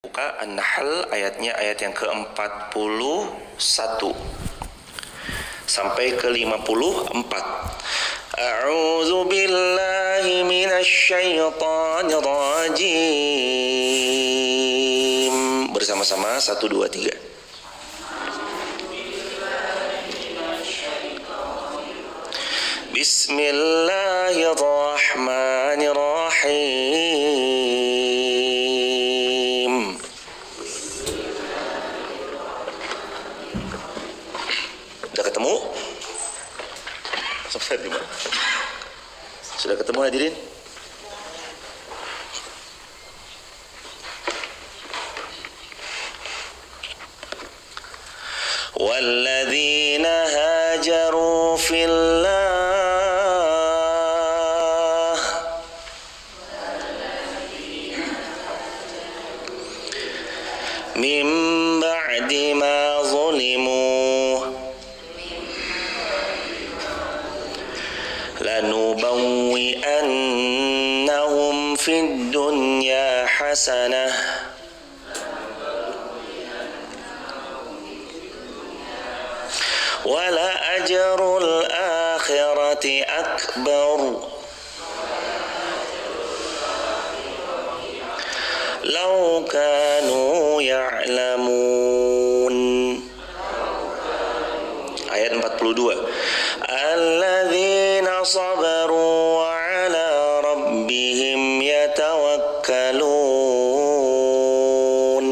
Buka An-Nahl ayatnya ayat yang ke-41 sampai ke-54. A'udzu billahi minasy syaithanir rajim. Bersama-sama 1 2 3. Bismillahirrahmanirrahim. Sudah ketemu? Sudah ketemu hadirin? Walladzina hajaru fillah min ba'di ma zulimu lanubawwi'annahum fid dunya hasanah wala ajrul akhirati akbar law kanu ya'lamun. Ayat 42. Alladzina sabaru wa ala rabbihim yatawakkalun.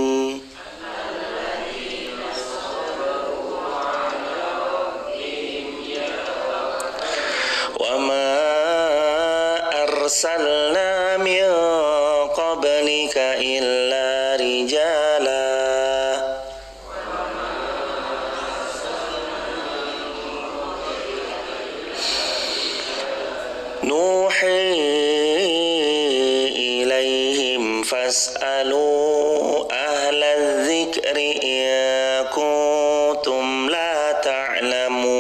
Wa ma arsalna min qablika illa rijala nuhi ilaihim fas'alu ahla dzikri in kuntum la ta'lamun.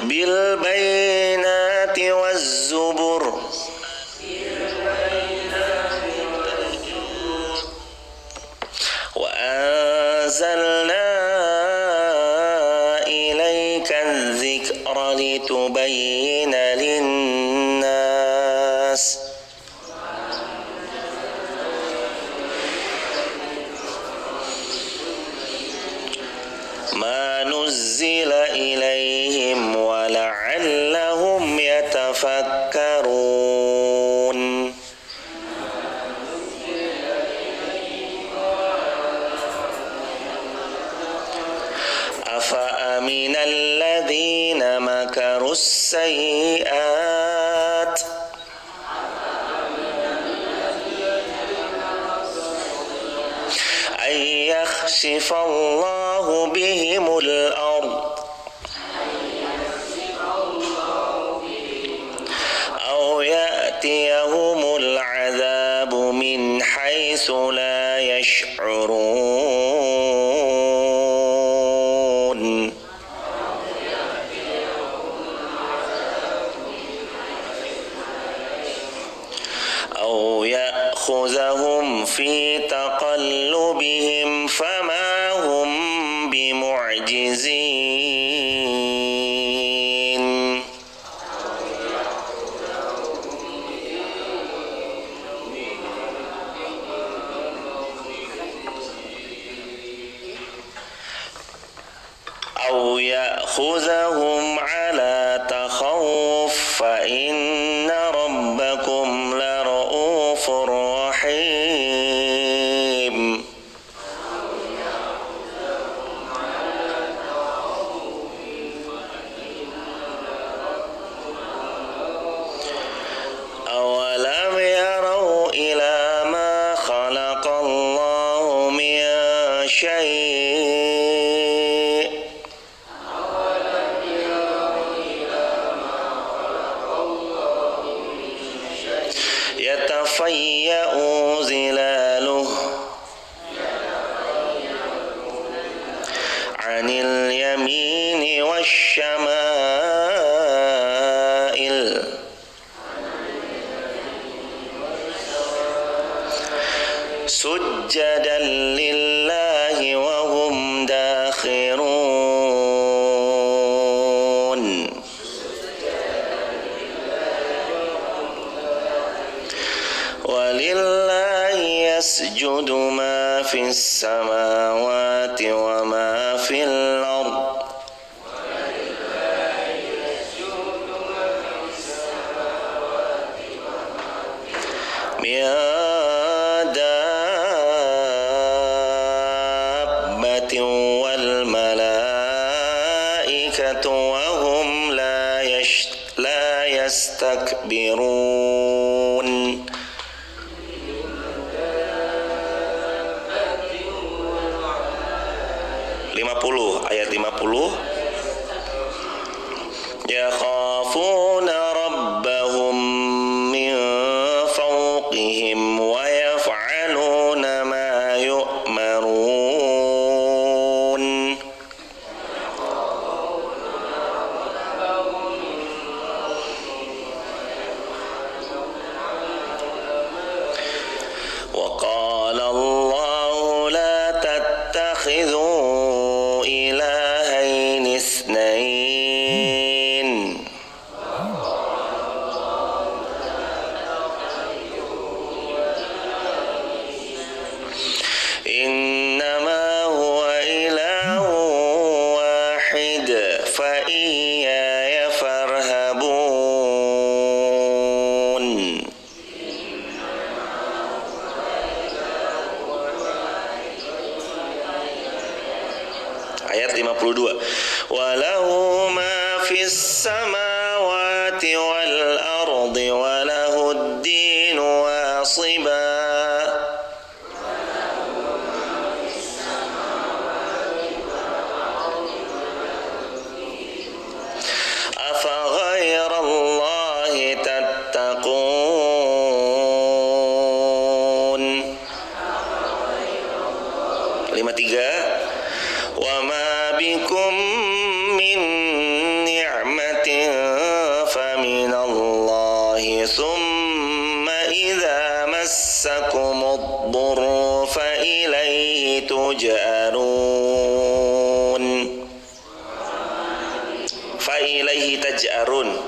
Bil bayyinati waz zubur wa anzalna ilayka adh-dhikra litubayyina lin-nas ma nuzzila ilayhim wa la'allahum yatafakkarun. Afa aminal ladzina makarus sayyi'at ay yakhsifallahu bihimul ard aw ya'tiyahumul 'adzabu min haitsu la yash'urun. Aw ya'khuzahum fi taqallubihim fama hum bimu'jizin. Aw ya'khuzahum ala takhawuf fa inna rabbakum lara'ufur rahim. Awalam yarau ila ma khalaqallahu min syai' wasyama'il. Sujjadan lillahi wa hum dakhirun. Walillahi yasjudu ma fis samawati wa ma fil ard. Min dabbatin wal malaikatu wa hum la yastakbirun. 50, ayat 50. Yakhafuna rabbahum min fawqihim wa yaf'aluna ma yu'marun. Wa qala Allahu la tattakhidhu ilahain itsnain. Innama huwa ilahu wahid fa iyaya farhabun. Ayat 52. Walahu ma fis samawati wal ardi walahud din wasiba. Afa ghairallahi tattaqun. 53. Wa ma bikum min ni'matin faminallahi thumma idza massakumud durru fa ilayhi tuj'arun. Fa ilayhi taj'arun.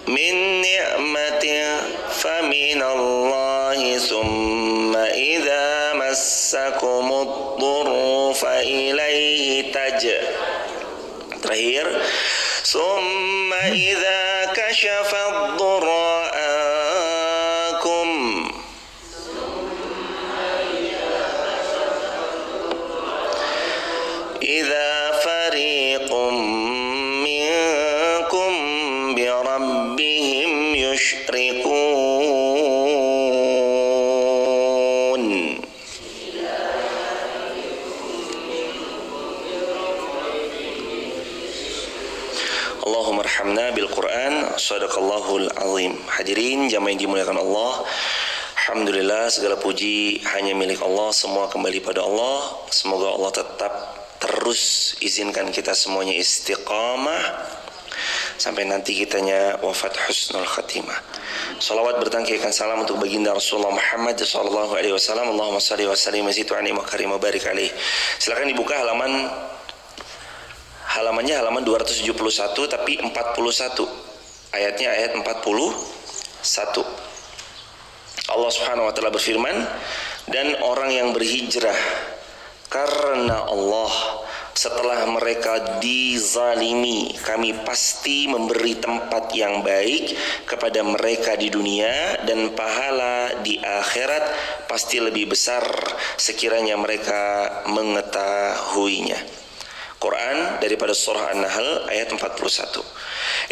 Min ni'matin faminallahi thumma idza massakumud durru fa ilayhi terakhir summa idza kashafad durra ankum idza fariqum minkum bi rabbihim yushrikun. Allahumma arhamna bil Quran. Shadaqallahul azim. Hadirin jamaah yang dimuliakan Allah, alhamdulillah segala puji hanya milik Allah, semua kembali pada Allah. Semoga Allah tetap terus izinkan kita semuanya istiqamah sampai nanti kitanya wafat husnul khatimah. Salawat bertangkaikan salam untuk baginda Rasulullah Muhammad sallallahu alaihi wasallam. Allahumma shalli wa sallim wa zid wa anim wa karim wa barik alaihi. Silakan dibuka halamannya halaman 271 tapi 41. Ayatnya ayat 41. Allah Subhanahu wa taala berfirman, dan orang yang berhijrah karena Allah setelah mereka dizalimi, kami pasti memberi tempat yang baik kepada mereka di dunia, dan pahala di akhirat pasti lebih besar sekiranya mereka mengetahuinya. Quran daripada surah An-Nahl ayat 41.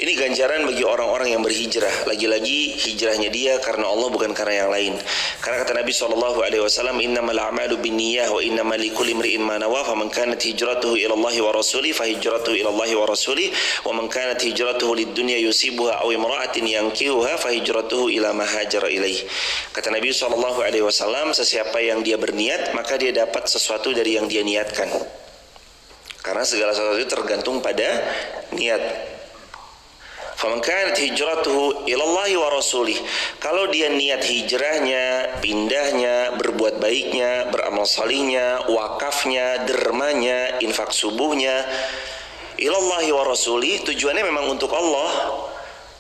Ini ganjaran bagi orang-orang yang berhijrah. Lagi-lagi hijrahnya dia karena Allah, bukan karena yang lain. Karena kata Nabi SAW, innamal a'malu binniyah wa innamal likulli imri'in ma nawa, faman kanat hijratuhu ila Allah wa rasulih fa hijratuhu ila Allah wa rasulih, wa man kanat hijratuhu lid-dunya yusibuha aw imra'atin yankihuha fa hijratuhu ila ma hajara ilaih. Kata Nabi SAW, sesiapa yang dia berniat maka dia dapat sesuatu dari yang dia niatkan. Karena segala sesuatu itu tergantung pada niat. Faman kanat hijratuhu ilallahi wa rasulih. Kalau dia niat hijrahnya, pindahnya, berbuat baiknya, beramal salihnya, wakafnya, dermanya, infak subuhnya, ilallahi wa rasulih, tujuannya memang untuk Allah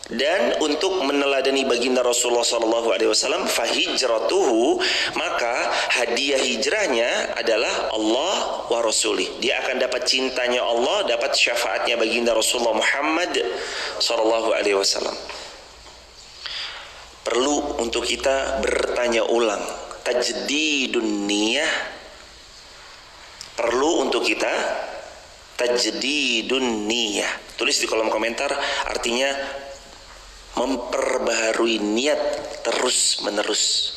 dan untuk meneladani baginda Rasulullah SAW, fahijratuhu, maka hadiah hijrahnya adalah Allah wa Rasulih. Dia akan dapat cintanya Allah, dapat syafaatnya baginda Rasulullah Muhammad SAW. Perlu untuk kita bertanya ulang, tajdidun niyah. Perlu untuk kita tajdidun niyah. Tulis di kolom komentar, artinya memperbaharui niat terus menerus.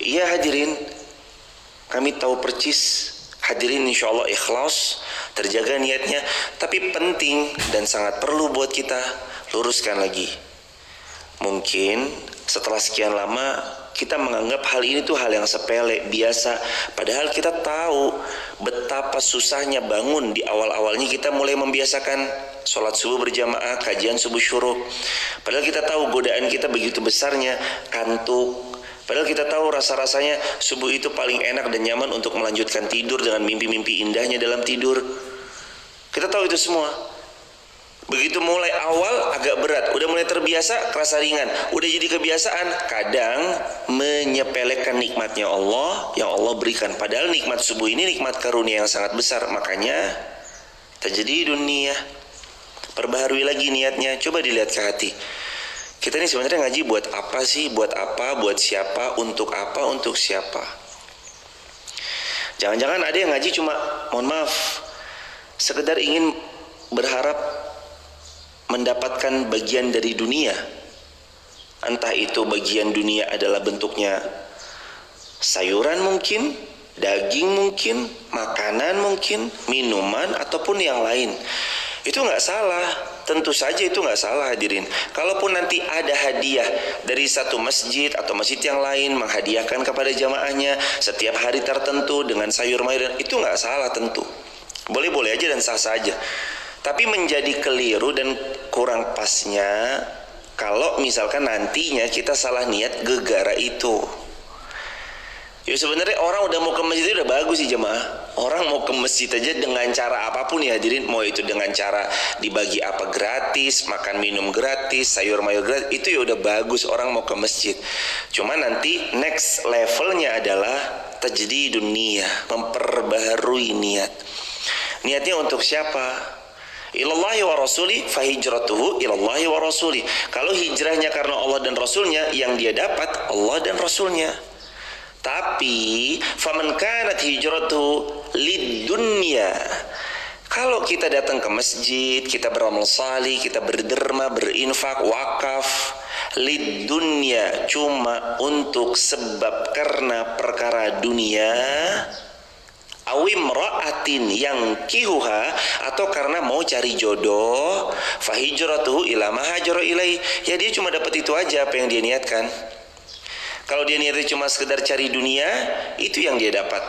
Iya hadirin, kami tahu percis hadirin insya Allah ikhlas, terjaga niatnya. Tapi penting dan sangat perlu buat kita luruskan lagi. Mungkin setelah sekian lama kita menganggap hal ini tuh hal yang sepele, biasa. Padahal kita tahu betapa susahnya bangun di awal-awalnya. Kita mulai membiasakan sholat subuh berjamaah, kajian subuh syuruk. Padahal kita tahu godaan kita begitu besarnya, kantuk. Padahal kita tahu rasa-rasanya subuh itu paling enak dan nyaman untuk melanjutkan tidur dengan mimpi-mimpi indahnya dalam tidur. Kita tahu itu semua. Begitu mulai awal agak berat, udah mulai terbiasa kerasa ringan, udah jadi kebiasaan, kadang menyepelekan nikmatnya Allah yang Allah berikan. Padahal nikmat subuh ini nikmat karunia yang sangat besar. Makanya tajdidun niyah, perbaharui lagi niatnya. Coba dilihat ke hati. Kita ini sebenarnya ngaji buat apa sih? Buat apa? Buat siapa? Untuk apa? Untuk siapa? Jangan-jangan ada yang ngaji cuma, mohon maaf, sekedar ingin berharap mendapatkan bagian dari dunia. Entah itu bagian dunia adalah bentuknya sayuran mungkin, daging mungkin, makanan mungkin, minuman, ataupun yang lain. Itu nggak salah, tentu saja itu nggak salah hadirin. Kalaupun nanti ada hadiah dari satu masjid atau masjid yang lain menghadiahkan kepada jamaahnya setiap hari tertentu dengan sayur mayur, itu nggak salah tentu. Boleh-boleh aja dan sah saja. Tapi menjadi keliru dan kurang pasnya kalau misalkan nantinya kita salah niat gegara itu. Ya sebenarnya orang udah mau ke masjid itu udah bagus sih jemaah. Orang mau ke masjid aja dengan cara apapun ya hadirin. Mau itu dengan cara dibagi apa gratis, makan minum gratis, sayur mayur gratis, itu ya udah bagus orang mau ke masjid. Cuma nanti next levelnya adalah tajdidun niyah, memperbaharui niat. Niatnya untuk siapa? Ilallahi wa rasuli fahijratuhu ilallahi wa rasuli. Kalau hijrahnya karena Allah dan Rasulnya, yang dia dapat Allah dan Rasulnya. Tapi faman kanat hijratuhu lidunya, kalau kita datang ke masjid, kita beramal salih, kita berderma, berinfak, wakaf, lidunya, cuma untuk sebab karena perkara dunia, awim ra'atin yang kihuha, atau karena mau cari jodoh, fahijratuhu ila ma hajara ilai, ya dia cuma dapat itu aja apa yang dia niatkan. Kalau dia niatnya cuma sekedar cari dunia, itu yang dia dapat.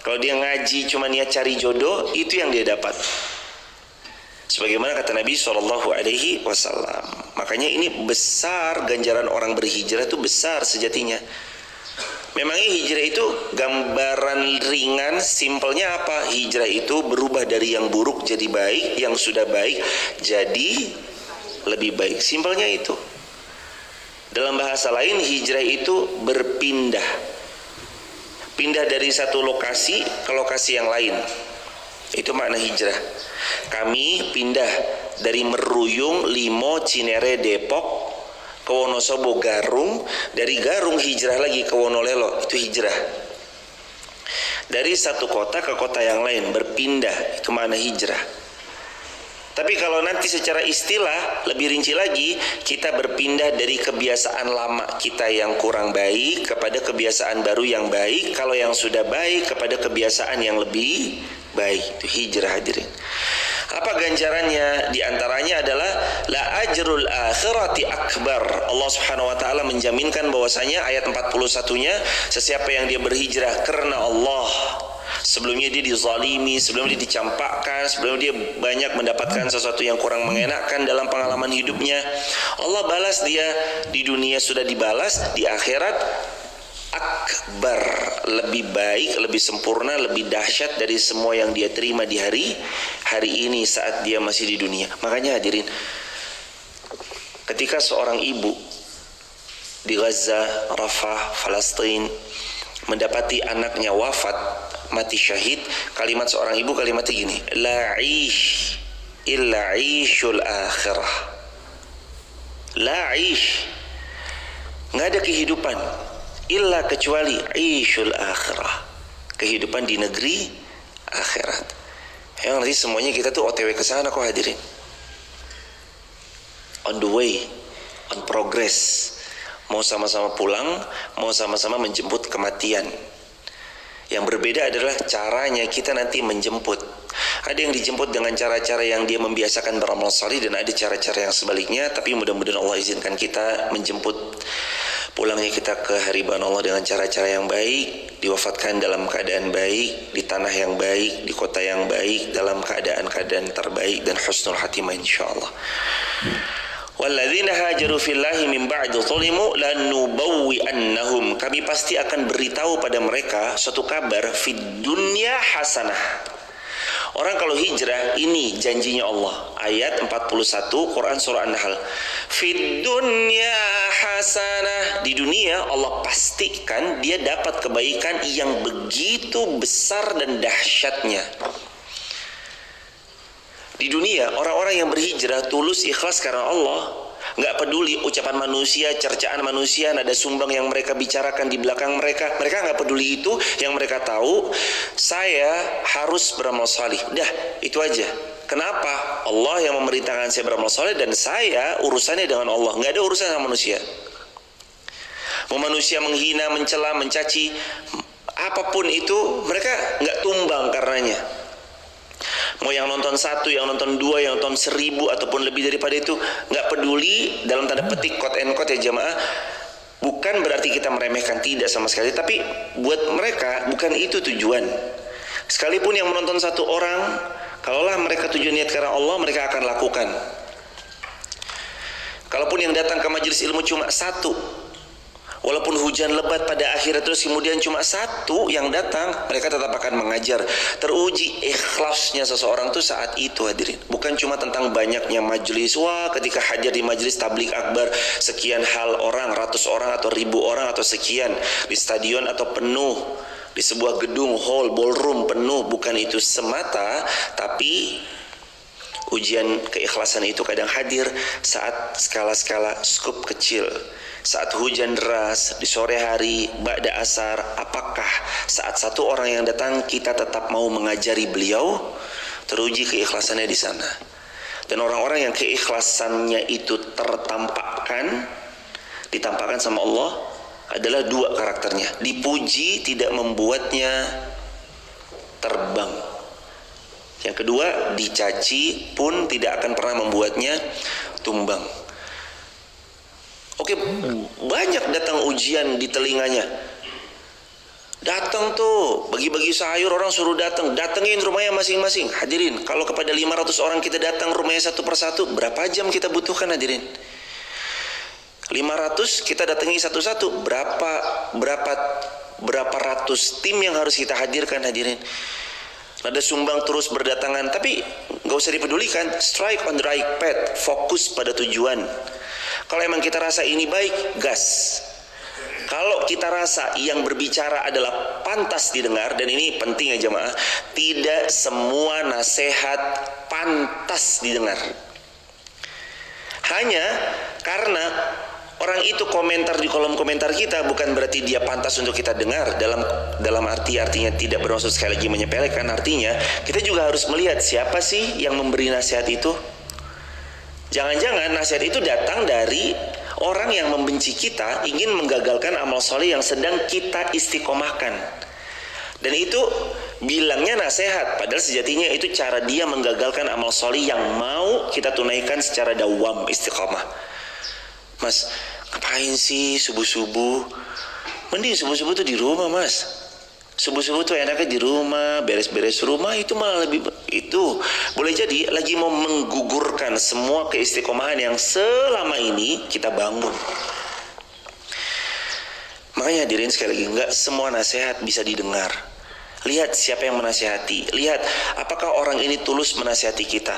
Kalau dia ngaji cuma niat cari jodoh, itu yang dia dapat. Sebagaimana kata Nabi SAW. Makanya ini besar ganjaran orang berhijrah, itu besar sejatinya. Memangnya hijrah itu gambaran ringan, simpelnya apa? Hijrah itu berubah dari yang buruk jadi baik, yang sudah baik jadi lebih baik. Simpelnya itu. Dalam bahasa lain, hijrah itu berpindah. Pindah dari satu lokasi ke lokasi yang lain. Itu makna hijrah. Kami pindah dari Meruyung, Limo, Cinere, Depok ke Wonosobo, Garung. Dari Garung hijrah lagi ke Wonolelo. Itu hijrah. Dari satu kota ke kota yang lain, berpindah. Itu makna hijrah. Tapi kalau nanti secara istilah lebih rinci lagi, kita berpindah dari kebiasaan lama kita yang kurang baik kepada kebiasaan baru yang baik. Kalau yang sudah baik kepada kebiasaan yang lebih baik. Itu hijrah hadirin. Apa ganjarannya? Di antaranya adalah la ajrul akhirati akbar. Allah Subhanahu wa taala menjaminkan bahwasanya ayat 41-nya, sesiapa yang dia berhijrah karena Allah, sebelumnya dia dizalimi, sebelumnya dia dicampakkan, sebelumnya dia banyak mendapatkan sesuatu yang kurang mengenakan dalam pengalaman hidupnya. Allah balas dia di dunia, sudah dibalas, di akhirat akbar, lebih baik, lebih sempurna, lebih dahsyat dari semua yang dia terima di hari ini saat dia masih di dunia. Makanya hadirin, ketika seorang ibu di Gaza, Rafah, Palestina mendapati anaknya wafat, mati syahid, kalimat seorang ibu kalimatnya gini, la ish illa ishul akhirah. La ish, nggak ada kehidupan illa kecuali ishul akhirah, kehidupan di negeri akhirat. Yang nanti semuanya kita tuh OTW ke sana kok hadirin, on the way, on progress, mau sama-sama pulang, mau sama-sama menjemput kematian. Yang berbeda adalah caranya kita nanti menjemput. Ada yang dijemput dengan cara-cara yang dia membiasakan beramal salih, dan ada cara-cara yang sebaliknya. Tapi mudah-mudahan Allah izinkan kita menjemput pulangnya kita ke hariban Allah dengan cara-cara yang baik, diwafatkan dalam keadaan baik, di tanah yang baik, di kota yang baik, dalam keadaan-keadaan terbaik dan husnul khatimah insyaallah. Walladzina hajaru fillahi min ba'di zulimu lanubawwi'annahum, kami pasti akan beritahu pada mereka suatu kabar fid dunya hasanah. Orang kalau hijrah, ini janjinya Allah. Ayat 41 Quran surah An-Nahl. Fid dunya hasanah, di dunia Allah pastikan dia dapat kebaikan yang begitu besar dan dahsyatnya. Di dunia orang-orang yang berhijrah tulus ikhlas karena Allah, nggak peduli ucapan manusia, cercaan manusia, nada sumbang yang mereka bicarakan di belakang mereka. Mereka nggak peduli itu. Yang mereka tahu, saya harus beramal salih. Dah, itu aja. Kenapa? Allah yang memerintahkan saya beramal salih, dan saya urusannya dengan Allah. Nggak ada urusan sama manusia. Mau manusia menghina, mencela, mencaci, apapun itu, mereka nggak tumbang karenanya. Mau yang nonton 1, yang nonton 2, yang nonton 1000 ataupun lebih daripada itu, nggak peduli. Dalam tanda petik quote and quote ya jamaah, bukan berarti kita meremehkan, tidak sama sekali. Tapi buat mereka bukan itu tujuan. Sekalipun yang menonton 1 orang, kalaulah mereka tujuan niat karena Allah, mereka akan lakukan. Kalaupun yang datang ke majelis ilmu cuma 1, walaupun hujan lebat pada akhirnya terus kemudian cuma 1 yang datang, mereka tetap akan mengajar. Teruji ikhlasnya seseorang tuh saat itu hadirin. Bukan cuma tentang banyaknya majelis. Wah, ketika hadir di majelis tablik akbar, sekian hal orang, ratus orang atau 1000 orang atau sekian, di stadion atau penuh, di sebuah gedung, hall, ballroom penuh. Bukan itu semata, tapi ujian keikhlasan itu kadang hadir saat skala-skala skup kecil. Saat hujan deras, di sore hari, ba'da asar, apakah saat 1 orang yang datang kita tetap mau mengajari beliau? Teruji keikhlasannya di sana. Dan orang-orang yang keikhlasannya itu ditampakkan sama Allah adalah 2 karakternya. Dipuji tidak membuatnya terbang. Yang kedua, dicaci pun tidak akan pernah membuatnya tumbang. Oke, banyak datang ujian di telinganya. Datang tuh, bagi-bagi sayur, orang suruh datang. Datengin rumahnya masing-masing. Hadirin, kalau kepada 500 orang kita datang rumahnya satu persatu, berapa jam kita butuhkan hadirin? 500 kita datangi satu-satu, berapa ratus tim yang harus kita hadirkan hadirin? Ada sumbang terus berdatangan, tapi gak usah dipedulikan. Strike on the right path, fokus pada tujuan. Kalau emang kita rasa ini baik, gas. Kalau kita rasa yang berbicara adalah pantas didengar, dan ini penting ya jemaah, tidak semua nasihat pantas didengar. Hanya karena orang itu komentar di kolom komentar kita, bukan berarti dia pantas untuk kita dengar. Dalam artinya tidak bermaksud sekali lagi menyepelekan. Artinya kita juga harus melihat siapa sih yang memberi nasihat itu. Jangan-jangan nasihat itu datang dari orang yang membenci kita, ingin menggagalkan amal soleh yang sedang kita istiqomahkan. Dan itu bilangnya nasihat, padahal sejatinya itu cara dia menggagalkan amal soleh yang mau kita tunaikan secara dawam istiqomah. Mas, ngapain sih subuh-subuh? Mending subuh-subuh tuh di rumah mas. Subuh-subuh tuh enaknya di rumah, beres-beres rumah, itu malah lebih, itu boleh jadi lagi mau menggugurkan semua keistiqomahan yang selama ini kita bangun. Makanya hadirin sekali lagi, nggak semua nasihat bisa didengar. Lihat siapa yang menasihati, lihat apakah orang ini tulus menasihati kita.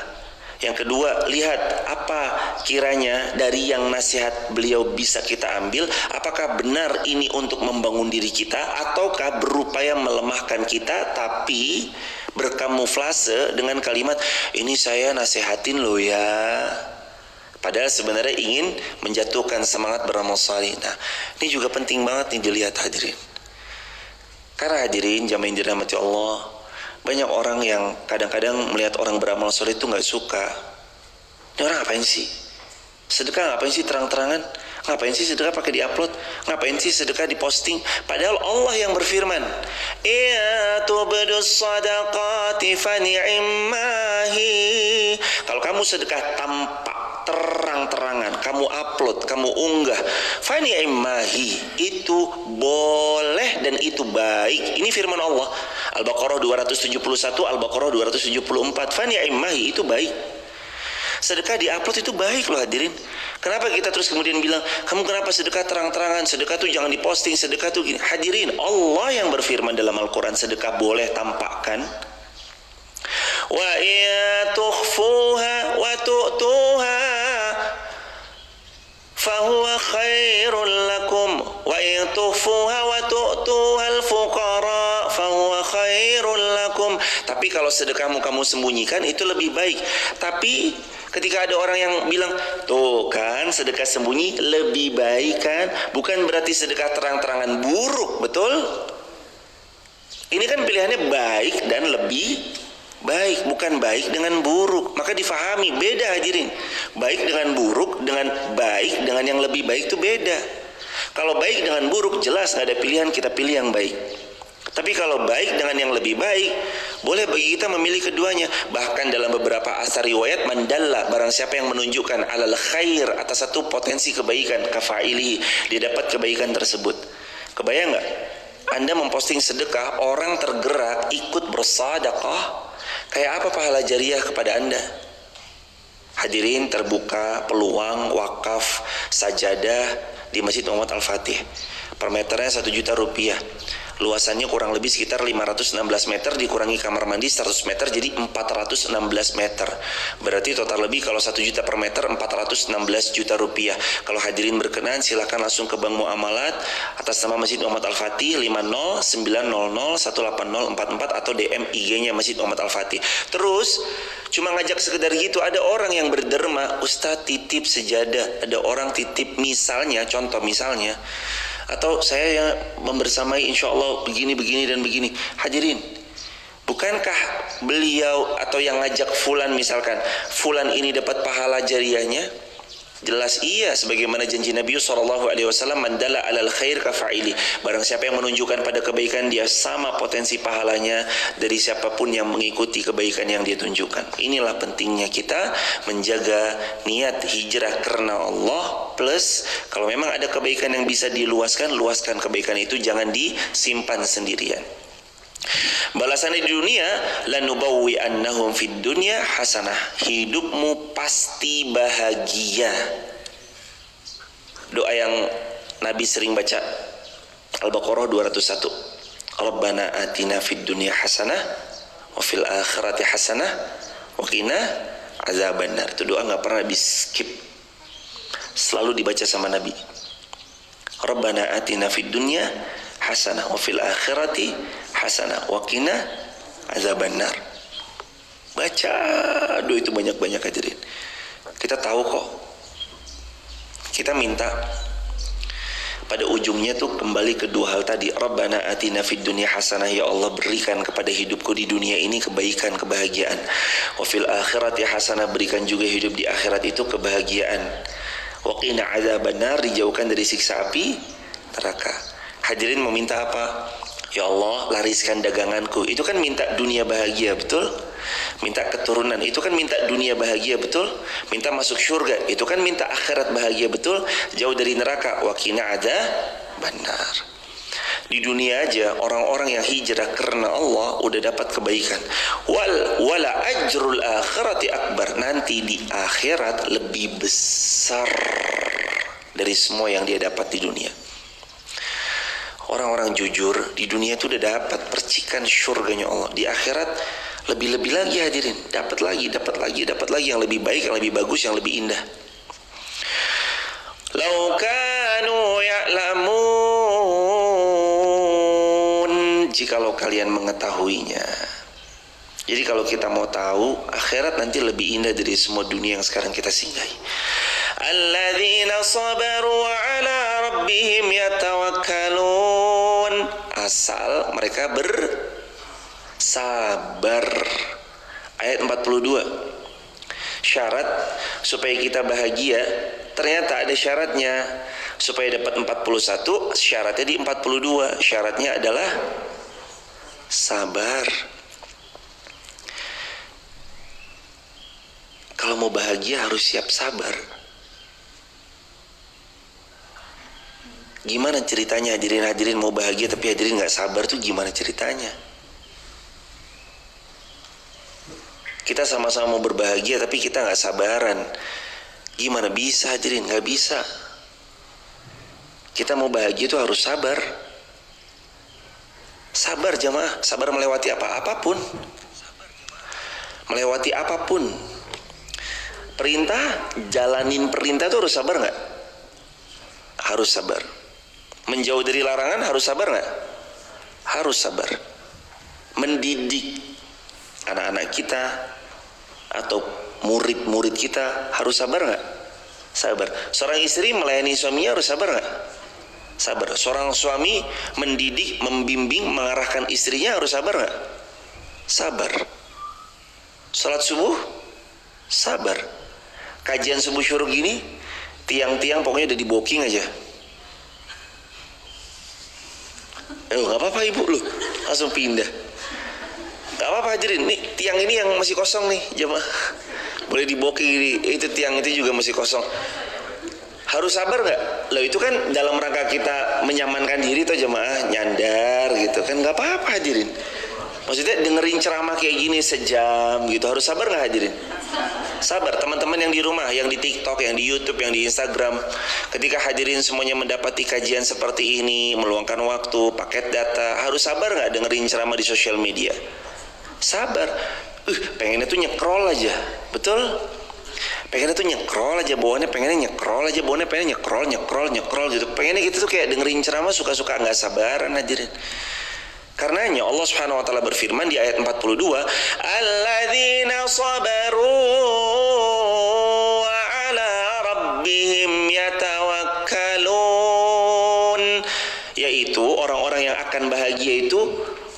Yang kedua, lihat apa kiranya dari yang nasihat beliau bisa kita ambil, apakah benar ini untuk membangun diri kita ataukah berupaya melemahkan kita tapi berkamuflase dengan kalimat ini saya nasihatin loh ya, padahal sebenarnya ingin menjatuhkan semangat beramal saleh. Nah, ini juga penting banget nih dilihat hadirin. Karena hadirin jamaah yang dirahmati Allah, banyak orang yang kadang-kadang melihat orang beramal soleh itu nggak suka. Ini orang ngapain sih? Sedekah ngapain sih terang-terangan? Ngapain sih sedekah pakai diupload? Ngapain sih sedekah diposting? Padahal Allah yang berfirman, "Ya tubdus sadaqati fa ni'mahi." Kalau kamu sedekah tampak terang-terangan, kamu upload, kamu unggah, fa ni'mahi, itu boleh dan itu baik. Ini firman Allah, Al-Baqarah 271, Al-Baqarah 274. Fa ni'mahi, itu baik. Sedekah diupload itu baik loh hadirin. Kenapa kita terus kemudian bilang, kamu kenapa sedekah terang-terangan, sedekah tuh jangan diposting, sedekah tuh gini. Hadirin, Allah yang berfirman dalam Al-Quran, sedekah boleh tampakkan. Wa iya tukhfuha wa tu'tuha fahuwa khairul lakum wa in tukhfuha wa tu'tuha al-fuqara fahuwa khairul lakum. Tapi kalau sedekahmu kamu sembunyikan itu lebih baik. Tapi ketika ada orang yang bilang, tuh kan sedekah sembunyi lebih baik kan, bukan berarti sedekah terang-terangan buruk, betul? Ini kan pilihannya baik dan lebih baik, bukan baik dengan buruk. Maka difahami, beda hadirin. Baik dengan buruk, dengan baik, dengan yang lebih baik itu beda. Kalau baik dengan buruk, jelas gak ada pilihan, kita pilih yang baik. Tapi kalau baik dengan yang lebih baik, boleh bagi kita memilih keduanya. Bahkan dalam beberapa asar riwayat, mandalla, barang siapa yang menunjukkan alal khair, atas satu potensi kebaikan, kafaili, dia dapat kebaikan tersebut. Kebayang gak? Anda memposting sedekah, orang tergerak ikut bersedekah, kayak apa pahala jariah kepada Anda? Hadirin, terbuka peluang wakaf sajadah di Masjid Muhammad Al-Fatih. Per meternya 1 juta rupiah. Luasannya kurang lebih sekitar 516 meter, dikurangi kamar mandi 100 meter, jadi 416 meter. Berarti total lebih kalau 1 juta per meter, 416 juta rupiah. Kalau hadirin berkenan, silakan langsung ke Bank Muamalat atas nama Masjid Muhammad Al-Fatih 50900180044 atau DM IG-nya Masjid Muhammad Al-Fatih. Terus cuma ngajak sekedar gitu, ada orang yang berderma, Ustadz titip sejadah, ada orang titip misalnya, contoh misalnya, atau saya yang membersamai insya Allah begini dan begini. Hadirin, bukankah beliau atau yang ngajak fulan, misalkan fulan ini dapat pahala jariahnya? Jelas iya, sebagaimana janji Nabi SAW, mandala alal khair kafa'ili, barang siapa yang menunjukkan pada kebaikan, dia sama potensi pahalanya dari siapapun yang mengikuti kebaikan yang dia tunjukkan. Inilah pentingnya kita menjaga niat hijrah karena Allah. Plus kalau memang ada kebaikan yang bisa diluaskan, luaskan kebaikan itu, jangan disimpan sendirian. Balasannya di dunia, lanubawwi annahum fid dunya hasanah, hidupmu pasti bahagia. Doa yang Nabi sering baca, Al-Baqarah 201, Rabbana atina fid dunya hasanah wa fil akhirati hasanah wa qina azabannar. Itu doa gak pernah di skip, selalu dibaca sama Nabi. Rabbana atina fid dunya hasanah wa fil akhirati hasanah wa qina azabannar. Baca doa itu banyak-banyak hadirin. Kita tahu kok, kita minta pada ujungnya tuh kembali ke dua hal tadi. Rabbana atina fid dunya hasanah, ya Allah berikan kepada hidupku di dunia ini kebaikan, kebahagiaan. Wa fil akhirati hasanah, berikan juga hidup di akhirat itu kebahagiaan. Wa qina azabannar, dijauhkan dari siksa api neraka. Hadirin mau minta apa? Ya Allah lariskan daganganku, itu kan minta dunia bahagia, betul? Minta keturunan, itu kan minta dunia bahagia, betul? Minta masuk surga, itu kan minta akhirat bahagia, betul? Jauh dari neraka, wa qina adzabannar. Di dunia aja orang-orang yang hijrah karena Allah udah dapat kebaikan. Wala ajrul akhirati akbar. Nanti di akhirat lebih besar dari semua yang dia dapat di dunia. Orang-orang jujur di dunia itu udah dapat percikan surganya Allah. Di akhirat lebih-lebih lagi hadirin, dapat lagi yang lebih baik, yang lebih bagus, yang lebih indah. Lau kanu ya'lamun, jikalau kalian mengetahuinya. Jadi kalau kita mau tahu, akhirat nanti lebih indah dari semua dunia yang sekarang kita singgahi. Alladzina sabaru wa ala rabbihim yatawakkalun. Asal mereka bersabar. Ayat 42. Syarat supaya kita bahagia, ternyata ada syaratnya. Supaya dapat 41, syaratnya di 42. Syaratnya adalah sabar. Kalau mau bahagia harus siap sabar. Gimana ceritanya hadirin mau bahagia tapi hadirin gak sabar tuh gimana ceritanya? Kita sama-sama mau berbahagia tapi kita gak sabaran. Gimana bisa hadirin? Gak bisa. Kita mau bahagia itu harus sabar. Sabar jamaah. Sabar melewati apapun. Melewati apapun. Perintah, jalanin perintah itu harus sabar gak? Harus sabar. Menjauh dari larangan harus sabar gak? Harus sabar. Mendidik anak-anak kita atau murid-murid kita harus sabar gak? Sabar. Seorang istri melayani suaminya harus sabar gak? Sabar. Seorang suami mendidik, membimbing, mengarahkan istrinya harus sabar gak? Sabar. Salat subuh sabar. Kajian subuh syuruk gini, tiang-tiang pokoknya udah di booking aja. Gak apa-apa ibu lu, langsung pindah. Gak apa-apa hadirin, nih tiang ini yang masih kosong nih jemaah, boleh di booking. Itu tiang itu juga masih kosong. Harus sabar gak? Loh itu kan dalam rangka kita menyamankan diri tuh jemaah, nyandar gitu kan, gak apa-apa hadirin. Maksudnya dengerin ceramah kayak gini sejam gitu, harus sabar gak hadirin? Sabar. Teman-teman yang di rumah, yang di TikTok, yang di YouTube, yang di Instagram, ketika hadirin semuanya mendapati kajian seperti ini, meluangkan waktu, paket data, harus sabar gak dengerin ceramah di sosial media? Sabar. Pengennya tuh nyekrol aja, betul? Pengennya tuh nyekrol aja, bawaannya pengennya nyekrol aja, bawaannya pengennya nyekrol gitu. Pengennya gitu tuh kayak dengerin ceramah suka-suka, nggak sabaran hadirin. Karenanya Allah Subhanahu wa taala berfirman di ayat 42, alladzina sabaru wa ala rabbihim yatawakkalun, yaitu orang-orang yang akan bahagia itu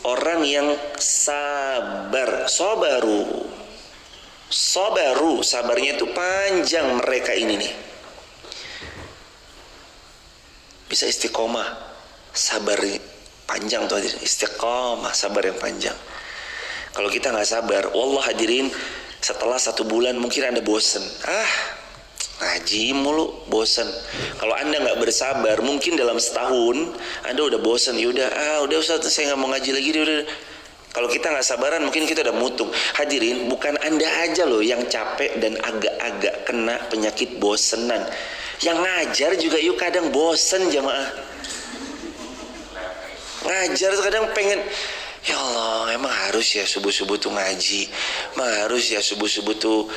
orang yang sabar. Sabaru, sabarnya itu panjang mereka ini nih. Bisa istiqomah, sabar panjang tuh hadirin, istiqomah, sabar yang panjang. Kalau kita nggak sabar, wallah hadirin, setelah 1 bulan mungkin Anda bosen. Ngaji mulu, bosen. Kalau Anda nggak bersabar, mungkin dalam setahun Anda udah bosen. Udah Ustaz, saya nggak mau ngaji lagi. Udah. Kalau kita nggak sabaran, mungkin kita udah mutung. Hadirin, bukan Anda aja loh yang capek dan agak-agak kena penyakit bosenan. Yang ngajar juga yuk kadang bosen jamaah. Ngajar tuh kadang pengen, ya Allah, emang harus ya subuh-subuh tuh ngaji, emang harus ya subuh-subuh tuh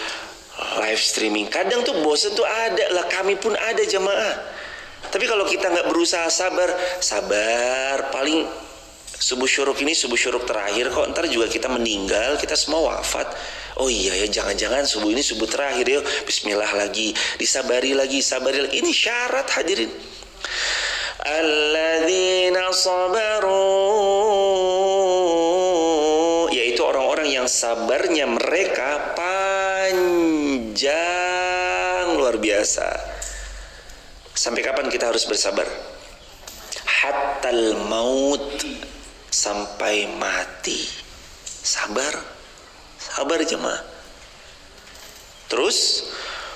live streaming. Kadang tuh bosen tuh ada lah, kami pun ada jamaah. Tapi kalau kita nggak berusaha sabar, paling subuh syuruk ini subuh syuruk terakhir kok, ntar juga kita meninggal, kita semua wafat. Oh iya ya, jangan-jangan subuh ini subuh terakhir ya, bismillah lagi, disabari lagi. Ini syarat hadirin. Alladzina sabaru, yaitu orang-orang yang sabarnya mereka panjang luar biasa. Sampai kapan kita harus bersabar? Hattal maut, sampai mati. Sabar jemaah. Terus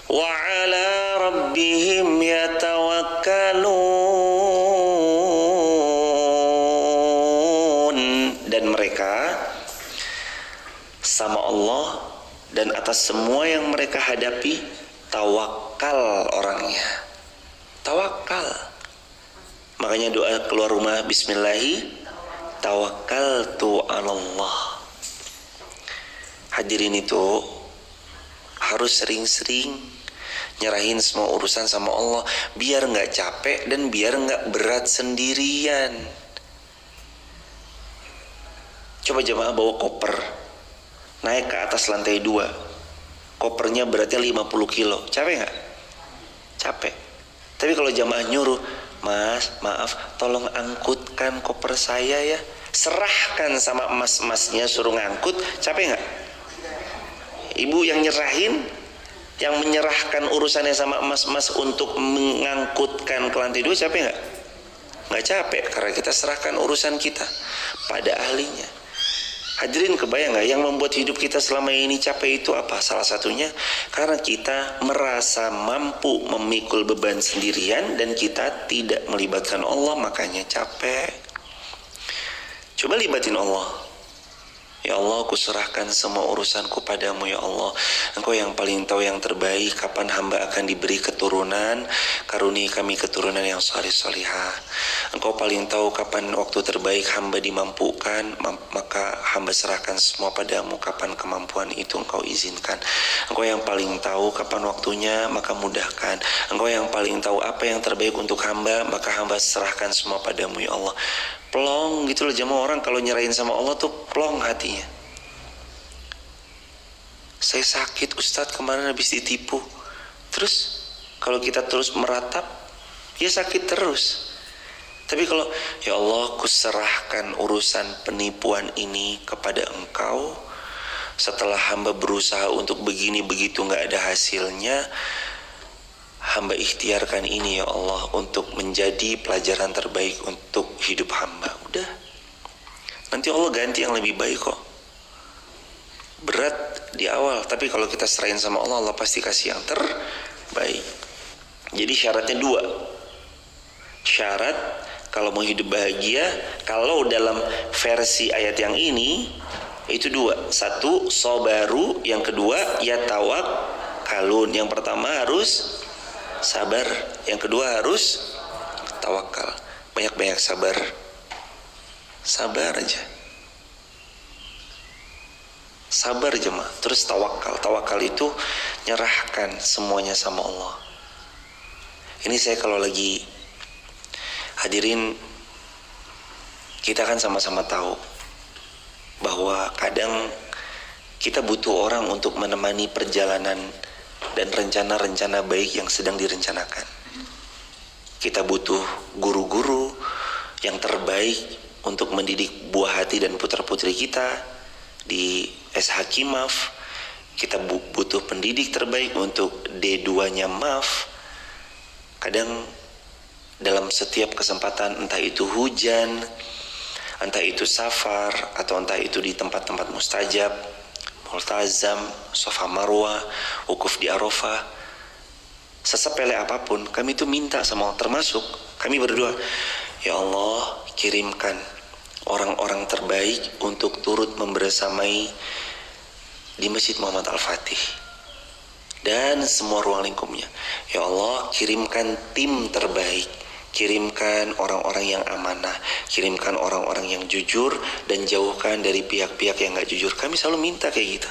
wa ala rabbihim yatawakkalun, sama Allah dan atas semua yang mereka hadapi, tawakal orangnya. Tawakal. Makanya doa keluar rumah, bismillahi tawakkaltu 'alallah. Hadirin itu harus sering-sering nyerahin semua urusan sama Allah, biar nggak capek dan biar nggak berat sendirian. Coba jemaah bawa koper, naik ke atas lantai 2, kopernya beratnya 50 kilo, capek nggak? Capek. Tapi kalau jemaah nyuruh, Mas, maaf, tolong angkutkan koper saya ya, serahkan sama emas-emasnya, suruh ngangkut, capek nggak? Ibu yang nyerahin, yang menyerahkan urusannya sama emas-emas untuk mengangkutkan ke lantai 2, capek nggak? Nggak capek, karena kita serahkan urusan kita pada ahlinya. Hadirin, kebayang nggak yang membuat hidup kita selama ini capek itu apa? Salah satunya karena kita merasa mampu memikul beban sendirian dan kita tidak melibatkan Allah, makanya capek. Coba libatin Allah. Ya Allah, aku serahkan semua urusanku padamu ya Allah. Engkau yang paling tahu yang terbaik kapan hamba akan diberi keturunan. Karuniai kami keturunan yang salih-salihah. Engkau paling tahu kapan waktu terbaik hamba dimampukan, maka hamba serahkan semua padamu. Kapan kemampuan itu engkau izinkan. Engkau yang paling tahu kapan waktunya, maka mudahkan. Engkau yang paling tahu apa yang terbaik untuk hamba, maka hamba serahkan semua padamu ya Allah. Plong gitu loh jemaah, orang kalau nyerahin sama Allah tuh plong hatinya. Saya sakit Ustadz, kemarin habis ditipu. Terus kalau kita terus meratap, ya sakit terus. Tapi kalau ya Allah, kuserahkan urusan penipuan ini kepada Engkau. Setelah hamba berusaha untuk begini begitu nggak ada hasilnya, hamba ikhtiarkan ini ya Allah untuk menjadi pelajaran terbaik untuk hidup hamba. Udah, nanti Allah ganti yang lebih baik kok. Berat di awal, tapi kalau kita serahin sama Allah, Allah pasti kasih yang terbaik. Jadi syaratnya 2. Syarat kalau mau hidup bahagia, kalau dalam versi ayat yang ini itu 2. 1, sobaru. Yang kedua, ya tawakkalun. Yang pertama harus sabar, yang kedua harus tawakal. Banyak-banyak sabar. Sabar aja. Sabar jemaah. Terus tawakal. Tawakal itu nyerahkan semuanya sama Allah. Ini saya kalau lagi, hadirin, kita kan sama-sama tahu bahwa kadang kita butuh orang untuk menemani perjalanan dan rencana-rencana baik yang sedang direncanakan. Kita butuh guru-guru yang terbaik untuk mendidik buah hati dan putra-putri kita di SH MAF. Kita butuh pendidik terbaik untuk D2-nya MAF. Kadang dalam setiap kesempatan, entah itu hujan, entah itu safar, atau entah itu di tempat-tempat mustajab, multazam, sofa marwah, wukuf di Arafah, sesepele apapun, kami itu minta sama Allah. Termasuk kami berdoa, ya Allah, kirimkan orang-orang terbaik untuk turut membersamai di Masjid Muhammad Al-Fatih dan semua ruang lingkupnya. Ya Allah, kirimkan tim terbaik, kirimkan orang-orang yang amanah, kirimkan orang-orang yang jujur, dan jauhkan dari pihak-pihak yang gak jujur. Kami selalu minta kayak gitu.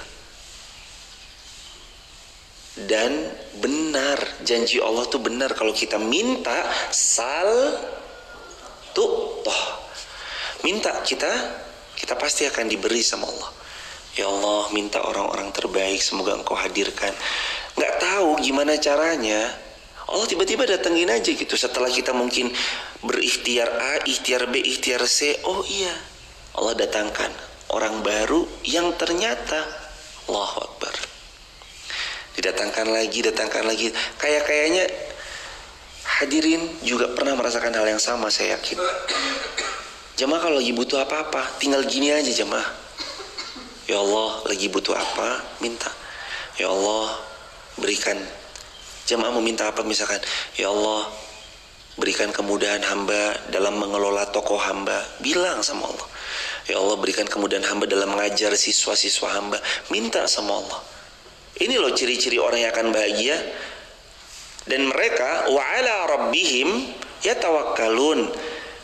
Dan benar, janji Allah tuh benar. Kalau kita minta, minta kita pasti akan diberi sama Allah. Ya Allah, minta orang-orang terbaik, semoga Engkau hadirkan. Gak tahu gimana caranya, Allah tiba-tiba datengin aja gitu. Setelah kita mungkin berikhtiar A, ikhtiar B, ikhtiar C, oh iya, Allah datangkan orang baru yang ternyata Allahu Akbar. Didatangkan lagi. Kayaknya hadirin juga pernah merasakan hal yang sama, saya yakin. Jemaah kalau lagi butuh apa-apa, tinggal gini aja jemaah. Ya Allah, lagi butuh apa, minta. Ya Allah, berikan. Jemaah mau minta apa misalkan, ya Allah, berikan kemudahan hamba dalam mengelola toko hamba. Bilang sama Allah, Ya Allah, berikan kemudahan hamba dalam mengajar siswa-siswa hamba. Minta sama Allah. Ini loh ciri-ciri orang yang akan bahagia. Dan mereka wa ala rabbihim yatawakkalun.